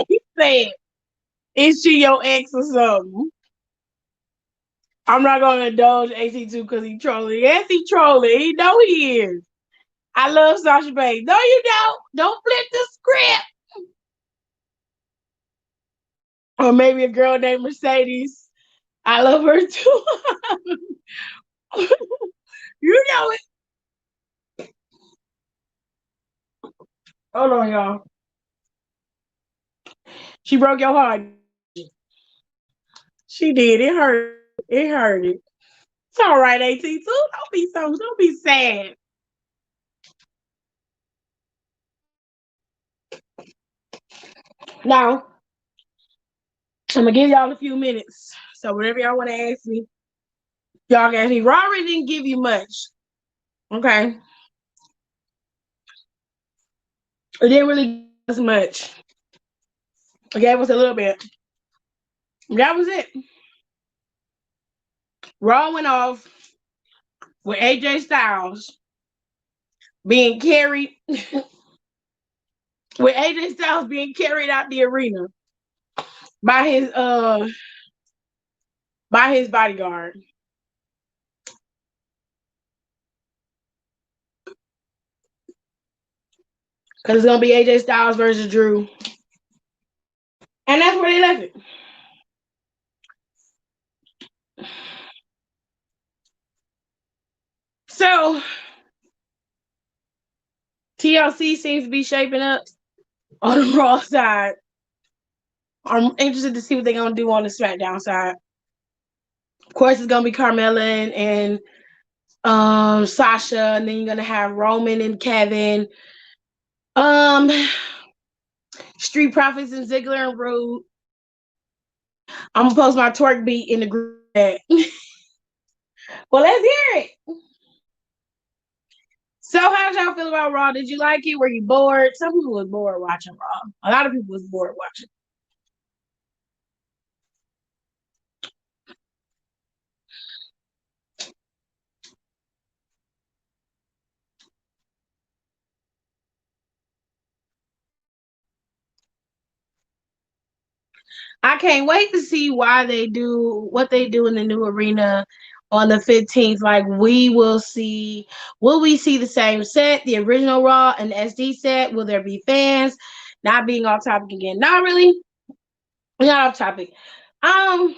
A: He said, is she your ex or something? I'm not gonna indulge AC2 because he trolling. Yes, he trolling. He know he is. I love Sasha Banks. No, you don't. Don't flip the script. Or maybe a girl named Mercedes. I love her too. You know it. Hold on, y'all. She broke your heart. She did. It hurt. It hurt it. It's all right, AT2. Don't be sad. Now, I'm gonna give y'all a few minutes. So whatever y'all want to ask me, y'all can ask me. Rory didn't give you much. Okay. It didn't really give us much. It gave us a little bit. That was it. Raw went off with AJ Styles being carried with AJ Styles being carried out the arena by his bodyguard. Cause it's gonna be AJ Styles versus Drew. And that's where they left it. So TLC seems to be shaping up on the Raw side. I'm interested to see what they're gonna do on the SmackDown side. Of course, it's gonna be Carmella and Sasha, and then you're gonna have Roman and Kevin, um, Street Profits and Ziggler and Rude. I'm gonna post my twerk beat in the group chat. Well, let's hear it. So, how did y'all feel about Raw? Did you like it? Were you bored? Some people was bored watching Raw. A lot of people was bored watching. I can't wait to see why they do what they do in the new arena on the 15th. Like will we see the same set, the original Raw and the SD set? Will there be fans? Not being off topic again. Not really. Not off topic. Um,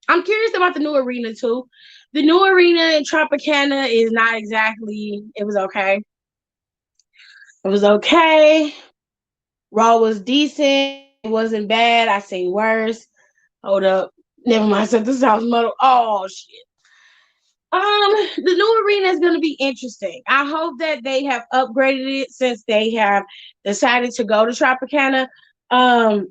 A: I'm curious about the new arena too. The new arena in Tropicana is not exactly. It was okay. It was okay. Raw was decent. It wasn't bad. I seen worse. Hold up. Never mind. So this house muddle. Oh shit. The new arena is gonna be interesting. I hope that they have upgraded it since they have decided to go to Tropicana. Um,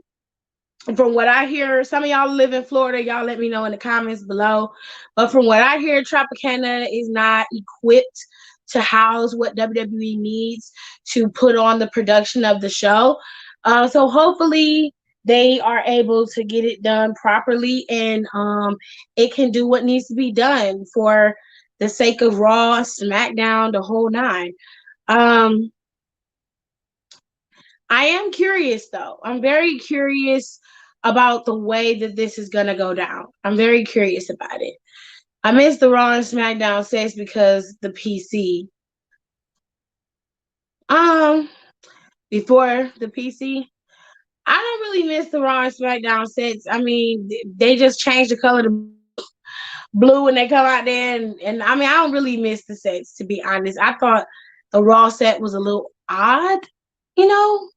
A: from what I hear, some of y'all live in Florida. Y'all let me know in the comments below. But from what I hear, Tropicana is not equipped to house what WWE needs to put on the production of the show. So hopefully they are able to get it done properly and it can do what needs to be done for the sake of Raw, SmackDown, the whole nine. Um, I am curious though. I'm very curious about the way that this is gonna go down. I'm very curious about it. I miss the Raw and SmackDown sets because the PC. Um, before the PC, I don't really miss the Raw and SmackDown sets. I mean, they just changed the color to blue when they come out there, and I mean, I don't really miss the sets to be honest. I thought the Raw set was a little odd, you know.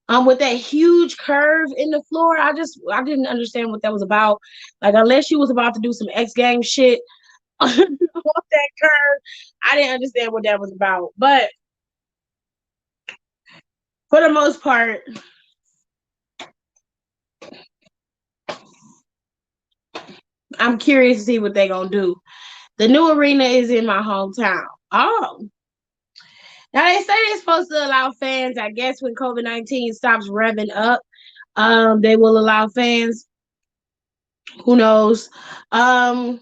A: With that huge curve in the floor, I didn't understand what that was about. Like unless you was about to do some X Games shit on that curve, I didn't understand what that was about. But for the most part, I'm curious to see what they're gonna do. The new arena is in my hometown. Oh. Now they say they're supposed to allow fans, I guess when COVID-19 stops revving up, they will allow fans. Who knows? Um,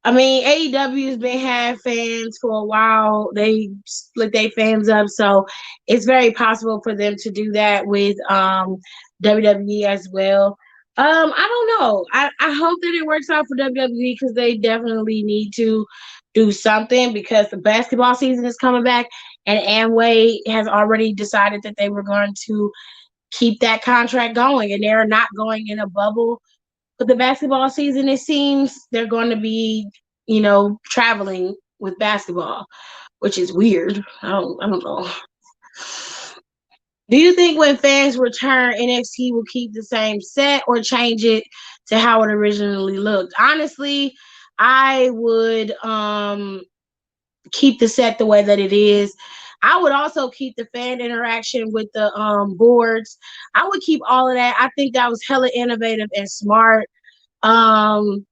A: I mean, AEW has been had fans for a while. They split their fans up, so it's very possible for them to do that with WWE as well. I don't know. I hope that it works out for WWE because they definitely need to do something because the basketball season is coming back, and Amway has already decided that they were going to keep that contract going, and they're not going in a bubble for the basketball season. It seems they're going to be, traveling with basketball, which is weird. I don't know. Do you think when fans return, NXT will keep the same set or change it to how it originally looked? Honestly, I would keep the set the way that it is. I would also keep the fan interaction with the boards. I would keep all of that. I think that was hella innovative and smart. Um,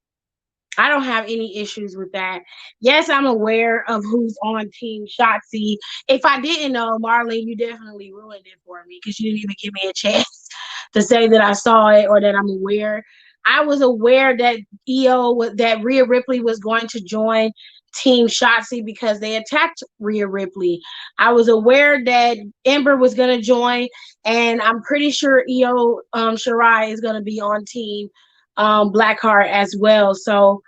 A: I don't have any issues with that. Yes, I'm aware of who's on Team Shotzi. If I didn't know, Marlene, you definitely ruined it for me because you didn't even give me a chance to say that I saw it or that I'm aware. I was aware that that Rhea Ripley was going to join Team Shotzi because they attacked Rhea Ripley. I was aware that Ember was going to join, and I'm pretty sure Shirai is going to be on Team Blackheart as well. So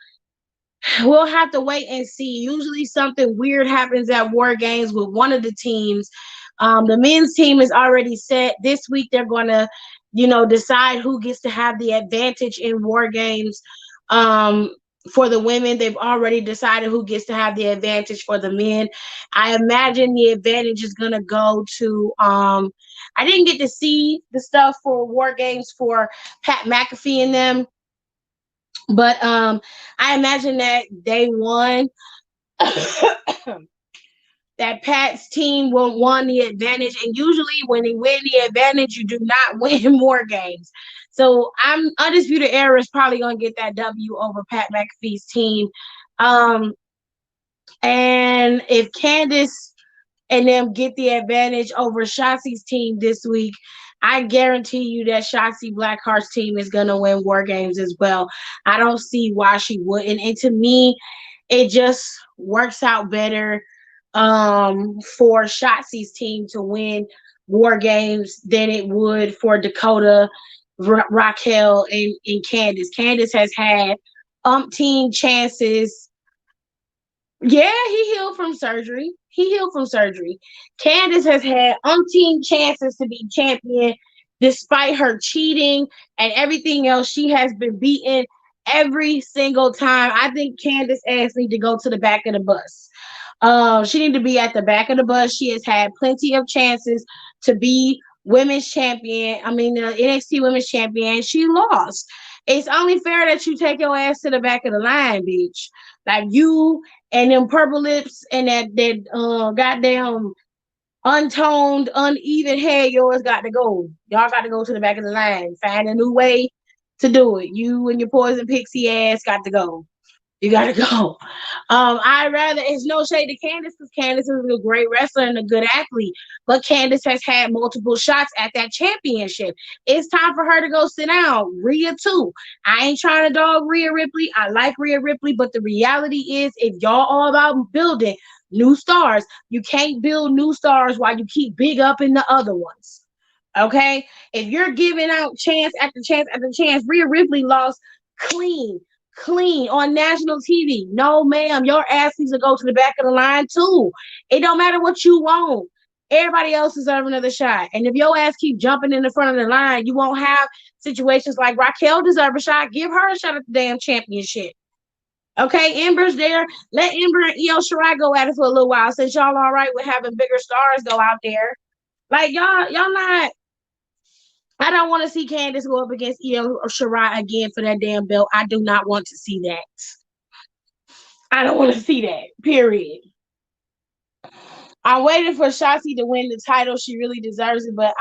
A: we'll have to wait and see. Usually something weird happens at War Games with one of the teams. The men's team is already set. This week they're going to, decide who gets to have the advantage in war games. Um, for the women, they've already decided who gets to have the advantage for the men. I imagine the advantage is going to go to. I didn't get to see the stuff for war games for Pat McAfee and them, but I imagine that day one that Pat's team will won the advantage. And usually when they win the advantage, you do not win more games. So I'm Undisputed Era is probably gonna get that W over Pat McAfee's team. Um, and if Candace and them get the advantage over Shotzi's team this week, I guarantee you that Shotzi Blackheart's team is gonna win war games as well. I don't see why she wouldn't. And to me, it just works out better for Shotzi's team to win war games than it would for Dakota, Raquel, and Candace. Candace has had umpteen chances. Yeah, he healed from surgery. He healed from surgery. Candace has had umpteen chances to be champion despite her cheating and everything else. She has been beaten every single time. I think Candace asked me to go to the back of the bus. She need to be at the back of the bus. She has had plenty of chances to be women's champion. I mean, the NXT women's champion. She lost. It's only fair that you take your ass to the back of the line, bitch. Like you and them purple lips and that goddamn untoned, uneven hair yours got to go. Y'all got to go to the back of the line. Find a new way to do it. You and your poison pixie ass got to go. You gotta go. It's no shade to Candace because Candace is a great wrestler and a good athlete. But Candace has had multiple shots at that championship. It's time for her to go sit down. Rhea too. I ain't trying to dog Rhea Ripley. I like Rhea Ripley, but the reality is if y'all all about building new stars, you can't build new stars while you keep big up in the other ones. Okay? If you're giving out chance after chance after chance, Rhea Ripley lost clean on national TV. No, ma'am, your ass needs to go to the back of the line too. It don't matter what you want. Everybody else deserves another shot. And if your ass keep jumping in the front of the line, you won't have situations like Raquel deserve a shot. Give her a shot at the damn championship. Okay, Ember's there. Let Ember and Io Shirai go at it for a little while since y'all all right with having bigger stars go out there. Like y'all not. I don't want to see Candace go up against Io Shirai again for that damn belt. I do not want to see that. I don't want to see that. Period. I'm waiting for Shotzi to win the title. She really deserves it, but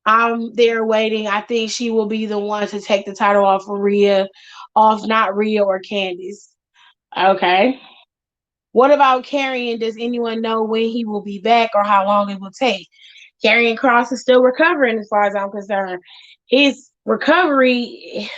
A: I'm there waiting. I think she will be the one to take the title off not Rhea or Candice. Okay. What about Karrion? Does anyone know when he will be back or how long it will take? Karrion Kross is still recovering as far as I'm concerned. His recovery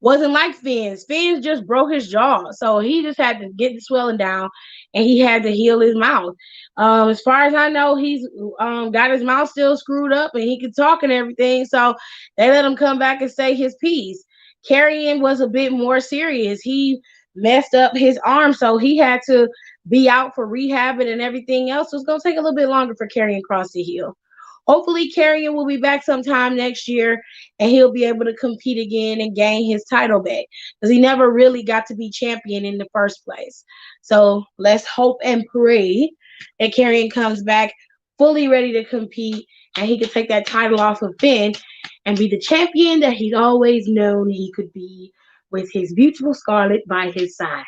A: wasn't like Finn's. Finn just broke his jaw. So he just had to get the swelling down and he had to heal his mouth. As far as I know, he's got his mouth still screwed up and he can talk and everything. So they let him come back and say his piece. Karrion was a bit more serious. He messed up his arm, so he had to be out for rehabbing and everything else. So it's going to take a little bit longer for Karrion Kross to heal. Hopefully, Karrion will be back sometime next year and he'll be able to compete again and gain his title back because he never really got to be champion in the first place. So let's hope and pray that Karrion comes back fully ready to compete and he can take that title off of Finn and be the champion that he's always known he could be with his beautiful Scarlett by his side.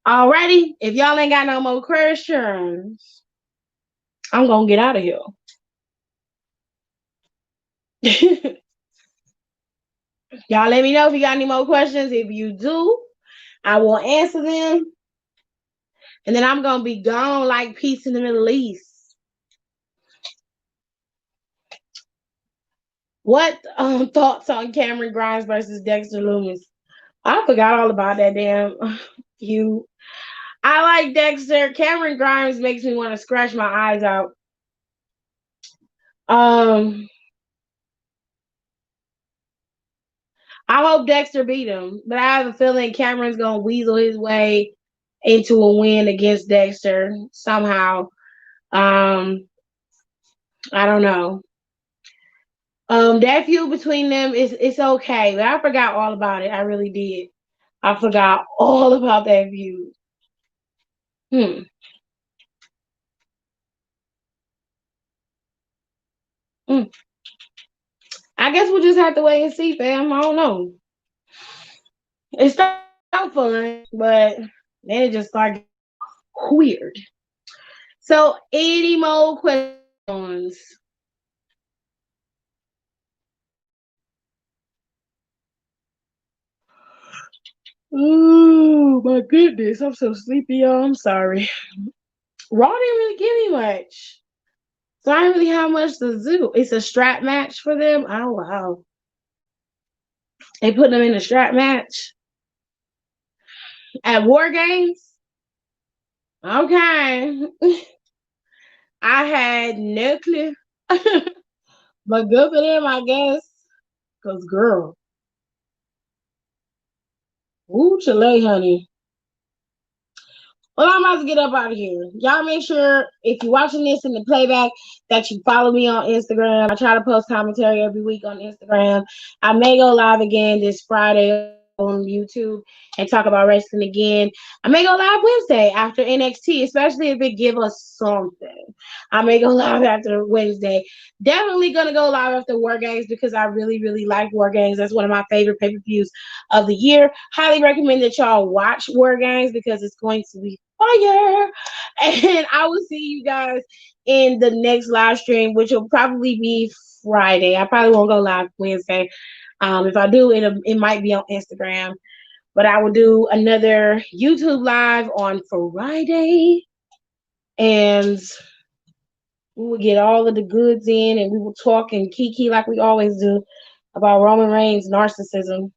A: Alrighty, if y'all ain't got no more questions, I'm going to get out of here. Y'all let me know if you got any more questions. If you do, I will answer them. And then I'm going to be gone like peace in the Middle East. What thoughts on Cameron Grimes versus Dexter Lumis? I forgot all about that damn you. I like Dexter. Cameron Grimes makes me want to scratch my eyes out. I hope Dexter beat him, but I have a feeling Cameron's gonna weasel his way into a win against Dexter somehow. Um, I don't know. That feud between them is it's okay, but I forgot all about it. I really did. I forgot all about that feud. Hmm. Hmm. I guess we'll just have to wait and see, fam. I don't know. It started out fun, but then it just started weird. So, any more questions? Oh my goodness, I'm so sleepy, y'all. I'm sorry. Raw didn't really give me much. So I didn't really have much to do. It's a strap match for them. Oh wow. They put them in a strap match at War Games. Okay. I had no clue. But good for them, I guess. Cause girl, ooh, Chile, honey. Well, I'm about to get up out of here. Y'all make sure if you're watching this in the playback that you follow me on Instagram. I try to post commentary every week on Instagram. I may go live again this Friday on YouTube and talk about wrestling again. I may go live Wednesday after NXT, especially if it give us something. I may go live after Wednesday. Definitely gonna go live after War Games because I really, really like War Games. That's one of my favorite pay-per-views of the year. Highly recommend that y'all watch War Games because it's going to be fire. And I will see you guys in the next live stream, which will probably be Friday. I probably won't go live Wednesday. If I do, it might be on Instagram. But I will do another YouTube live on Friday. And we will get all of the goods in and we will talk and kiki like we always do about Roman Reigns' narcissism.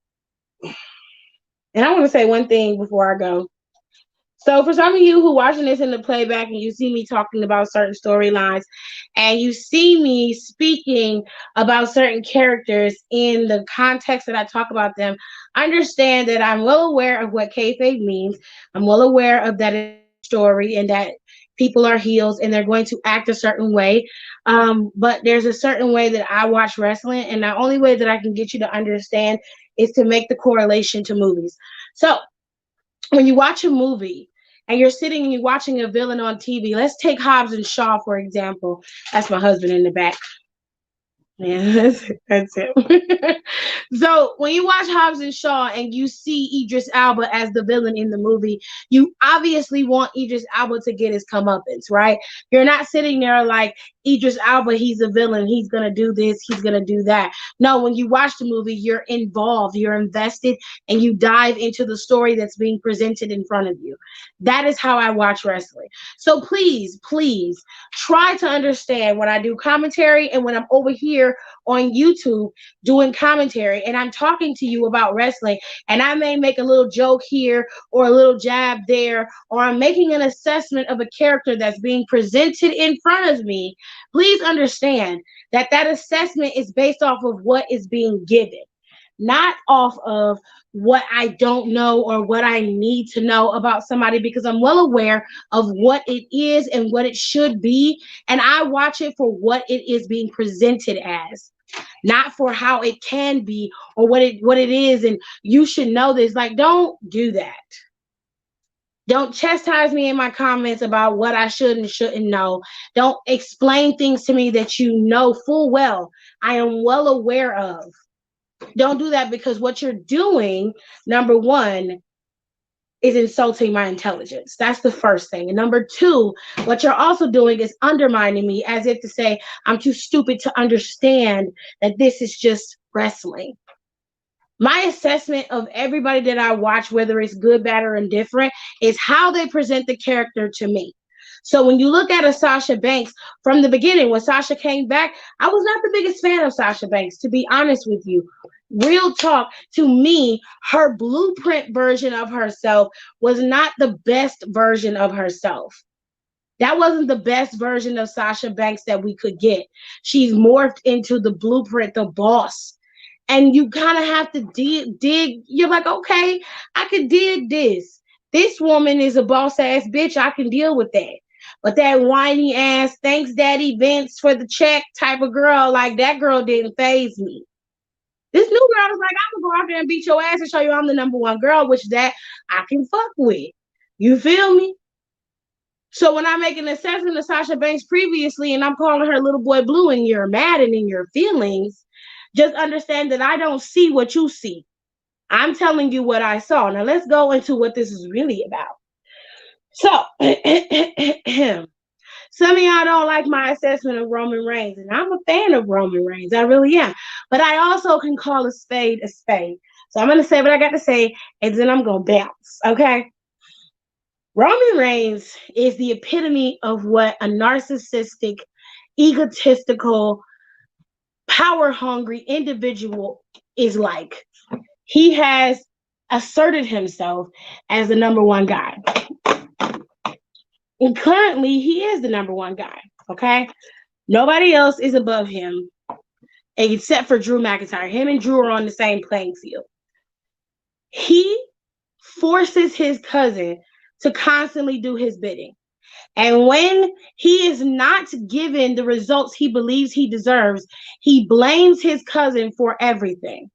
A: And I want to say one thing before I go. So for some of you who are watching this in the playback and you see me talking about certain storylines and you see me speaking about certain characters in the context that I talk about them, understand that I'm well aware of what kayfabe means. I'm well aware of that story and that people are heels and they're going to act a certain way. But there's a certain way that I watch wrestling, and the only way that I can get you to understand is to make the correlation to movies. So when you watch a movie and you're sitting and you're watching a villain on TV, let's take Hobbs and Shaw, for example. That's my husband in the back. Yeah, that's it. So when you watch Hobbs and Shaw and you see Idris Elba as the villain in the movie, you obviously want Idris Elba to get his comeuppance, right? You're not sitting there like Idris Elba, he's a villain, he's gonna do this, he's gonna do that. No, when you watch the movie, you're involved, you're invested, and you dive into the story that's being presented in front of you. That is how I watch wrestling. So please, please try to understand when I do commentary and when I'm over here on YouTube doing commentary and I'm talking to you about wrestling and I may make a little joke here or a little jab there or I'm making an assessment of a character that's being presented in front of me. Please understand that that assessment is based off of what is being given, not off of what I don't know or what I need to know about somebody, because I'm well aware of what it is and what it should be. And I watch it for what it is being presented as, not for how it can be or what it is. And you should know this. Like, don't do that. Don't chastise me in my comments about what I should and shouldn't know. Don't explain things to me that you know full well I am well aware of. Don't do that, because what you're doing, number one, is insulting my intelligence. That's the first thing. And number two, what you're also doing is undermining me as if to say I'm too stupid to understand that this is just wrestling. My assessment of everybody that I watch, whether it's good, bad, or indifferent, is how they present the character to me. So when you look at a Sasha Banks from the beginning, when Sasha came back, I was not the biggest fan of Sasha Banks, to be honest with you. Real talk, to me, her blueprint version of herself was not the best version of herself. That wasn't the best version of Sasha Banks that we could get. She's morphed into the blueprint, the boss. And you kind of have to dig. You're like, okay, I could dig this. This woman is a boss ass bitch. I can deal with that. But that whiny ass, thanks daddy Vince for the check type of girl, like that girl didn't phase me. This new girl was like, I'm gonna go out there and beat your ass and show you I'm the number one girl, which that I can fuck with. You feel me? So when I make an assessment of Sasha Banks previously and I'm calling her little boy blue and you're mad and in your feelings, just understand that I don't see what you see. I'm telling you what I saw. Now let's go into what this is really about. So some of y'all don't like my assessment of Roman Reigns, and I'm a fan of Roman Reigns. I really am. But I also can call a spade a spade. So I'm going to say what I got to say, and then I'm going to bounce, okay? Roman Reigns is the epitome of what a narcissistic, egotistical, power-hungry individual is like. He has asserted himself as the number one guy. And currently, he is the number one guy, okay? Nobody else is above him except for Drew McIntyre. Him and Drew are on the same playing field. He forces his cousin to constantly do his bidding. And when he is not given the results he believes he deserves, he blames his cousin for everything.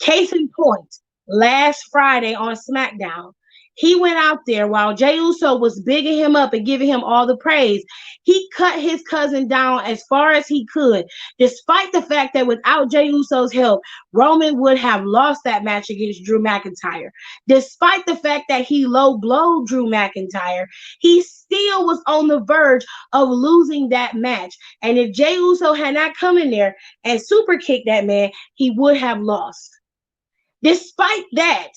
A: Case in point, last Friday on SmackDown, he went out there while Jey Uso was bigging him up and giving him all the praise. He cut his cousin down as far as he could, despite the fact that without Jey Uso's help, Roman would have lost that match against Drew McIntyre. Despite the fact that he low blowed Drew McIntyre, he still was on the verge of losing that match. And if Jey Uso had not come in there and super kicked that man, he would have lost. Despite that,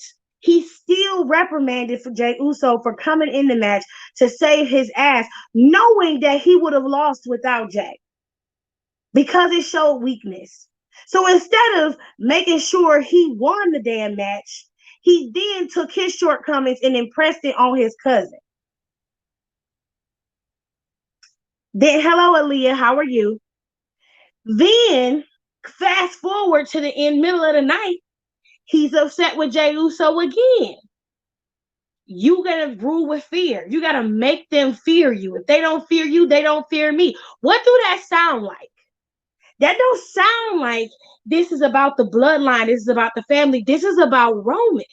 A: he still reprimanded for Jey Uso for coming in the match to save his ass, knowing that he would have lost without Jey because it showed weakness. So instead of making sure he won the damn match, he then took his shortcomings and impressed it on his cousin. Then, hello, Aaliyah, how are you? Then, fast forward to the middle of the night, he's upset with Jey Uso again. You gotta rule with fear. You gotta make them fear you. If they don't fear you, they don't fear me. What do that sound like? That don't sound like this is about the bloodline. This is about the family. This is about Roman.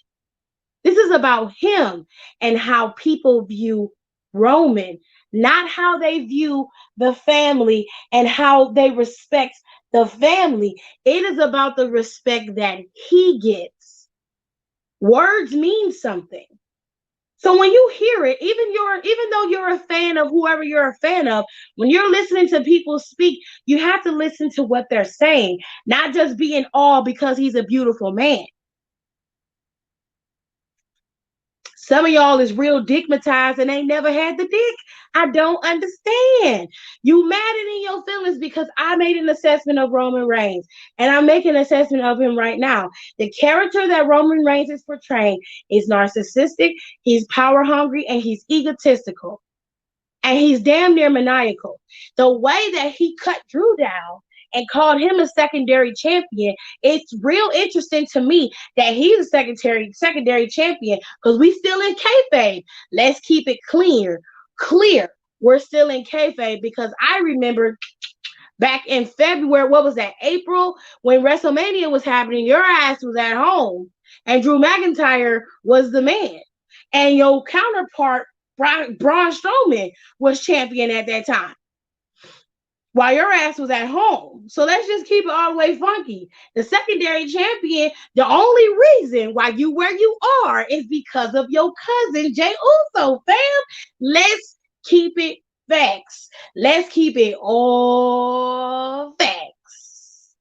A: This is about him and how people view Roman, not how they view the family and how they respect the family. It is about the respect that he gets. Words mean something. So when you hear it, even though you're a fan of whoever you're a fan of, when you're listening to people speak, you have to listen to what they're saying, not just be in awe because he's a beautiful man. Some of y'all is real digmatized and ain't never had the dick. I don't understand. You mad and in your feelings because I made an assessment of Roman Reigns, and I'm making an assessment of him right now. The character that Roman Reigns is portraying is narcissistic, he's power hungry, and he's egotistical. And he's damn near maniacal. The way that he cut Drew down and called him a secondary champion, it's real interesting to me that he's a secondary champion because we still in kayfabe. Let's keep it clear. We're still in kayfabe because I remember back in February, what was that, April, when WrestleMania was happening, your ass was at home and Drew McIntyre was the man. And your counterpart, Braun Strowman, was champion at that time while your ass was at home. So let's just keep it all the way funky. The secondary champion, the only reason why you where you are is because of your cousin Jey Uso, fam. Let's keep it facts. Let's keep it all facts.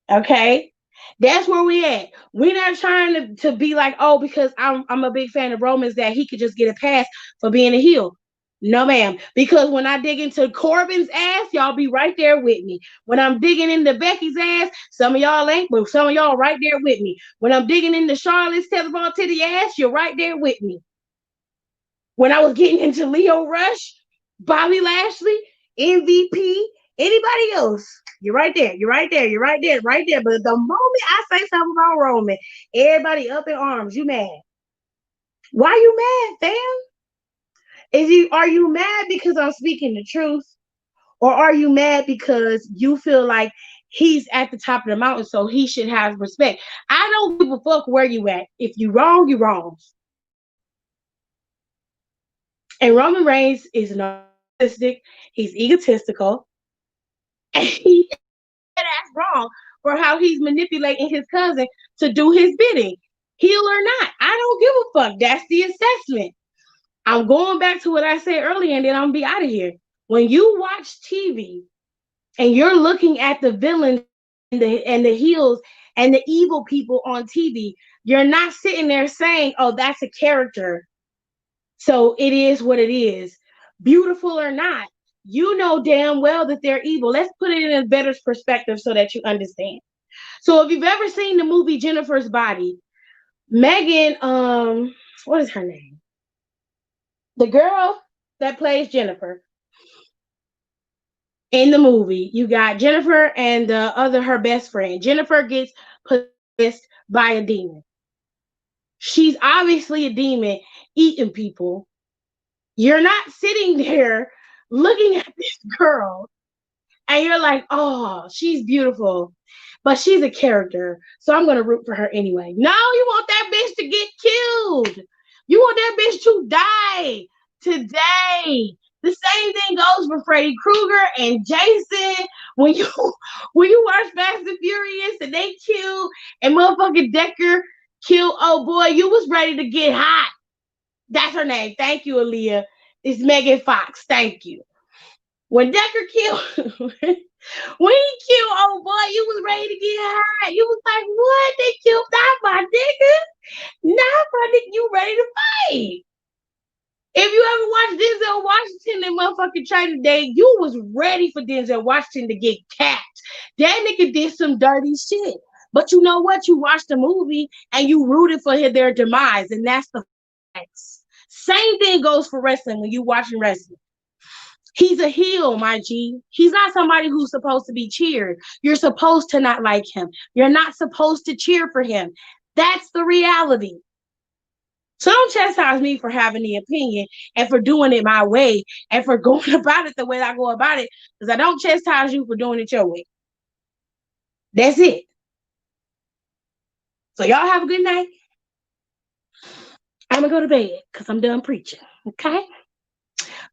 A: Okay? That's where we at. We're not trying to be like, oh, because I'm a big fan of Romans, that he could just get a pass for being a heel. No, ma'am. Because when I dig into Corbin's ass, y'all be right there with me. When I'm digging into Becky's ass, some of y'all ain't, but some of y'all right there with me. When I'm digging into Charlotte's tetherball titty ass, you're right there with me. When I was getting into Leo Rush, Bobby Lashley, MVP, anybody else, you're right there. You're right there. You're right there. Right there. But the moment I say something about Roman, everybody up in arms. You mad? Why you mad, fam? Are you mad because I'm speaking the truth? Or are you mad because you feel like he's at the top of the mountain, so he should have respect? I don't give a fuck where you at. If you wrong, you wrong. And Roman Reigns is narcissistic. He's egotistical. And he that's wrong for how he's manipulating his cousin to do his bidding. Heel or not, I don't give a fuck. That's the assessment. I'm going back to what I said earlier, and then I'm gonna be out of here. When you watch TV and you're looking at the villains and the heels and the evil people on TV, you're not sitting there saying, "Oh, that's a character, so it is what it is." Beautiful or not, you know damn well that they're evil. Let's put it in a better perspective so that you understand. So if you've ever seen the movie Jennifer's Body, Megan, what is her name? The girl that plays Jennifer in the movie, you got Jennifer and the other, her best friend. Jennifer gets possessed by a demon. She's obviously a demon eating people. You're not sitting there looking at this girl and you're like, oh, she's beautiful, but she's a character, so I'm gonna root for her anyway. No, you want that bitch to get killed. You want that bitch to die today. The same thing goes for Freddy Krueger and Jason. When you watch Fast and Furious and they kill and motherfucking Decker kill, oh boy, you was ready to get hot. That's her name. Thank you, Aaliyah. It's Megan Fox. Thank you. When Decker killed, when he killed old boy, you was ready to get high. You was like, what? They killed not my nigga. Not my nigga. You ready to fight. If you ever watched Denzel Washington and motherfucking Training Day, you was ready for Denzel Washington to get capped. That nigga did some dirty shit. But you know what? You watched the movie and you rooted for their demise, and that's the facts. Same thing goes for wrestling when you watching wrestling. He's a heel, my G. He's not somebody who's supposed to be cheered. You're supposed to not like him. You're not supposed to cheer for him. That's the reality. So don't chastise me for having the opinion and for doing it my way and for going about it the way I go about it, because I don't chastise you for doing it your way. That's it. So y'all have a good night. I'm going to go to bed because I'm done preaching. Okay?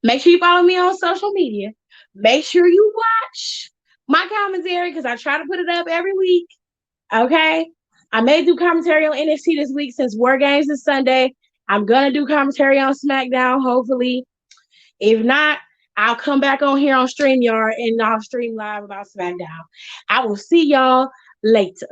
A: Make sure you follow me on social media. Make sure you watch my commentary because I try to put it up every week. Okay? I may do commentary on NXT this week since War Games is Sunday. I'm going to do commentary on SmackDown, hopefully. If not, I'll come back on here on StreamYard and I'll stream live about SmackDown. I will see y'all later.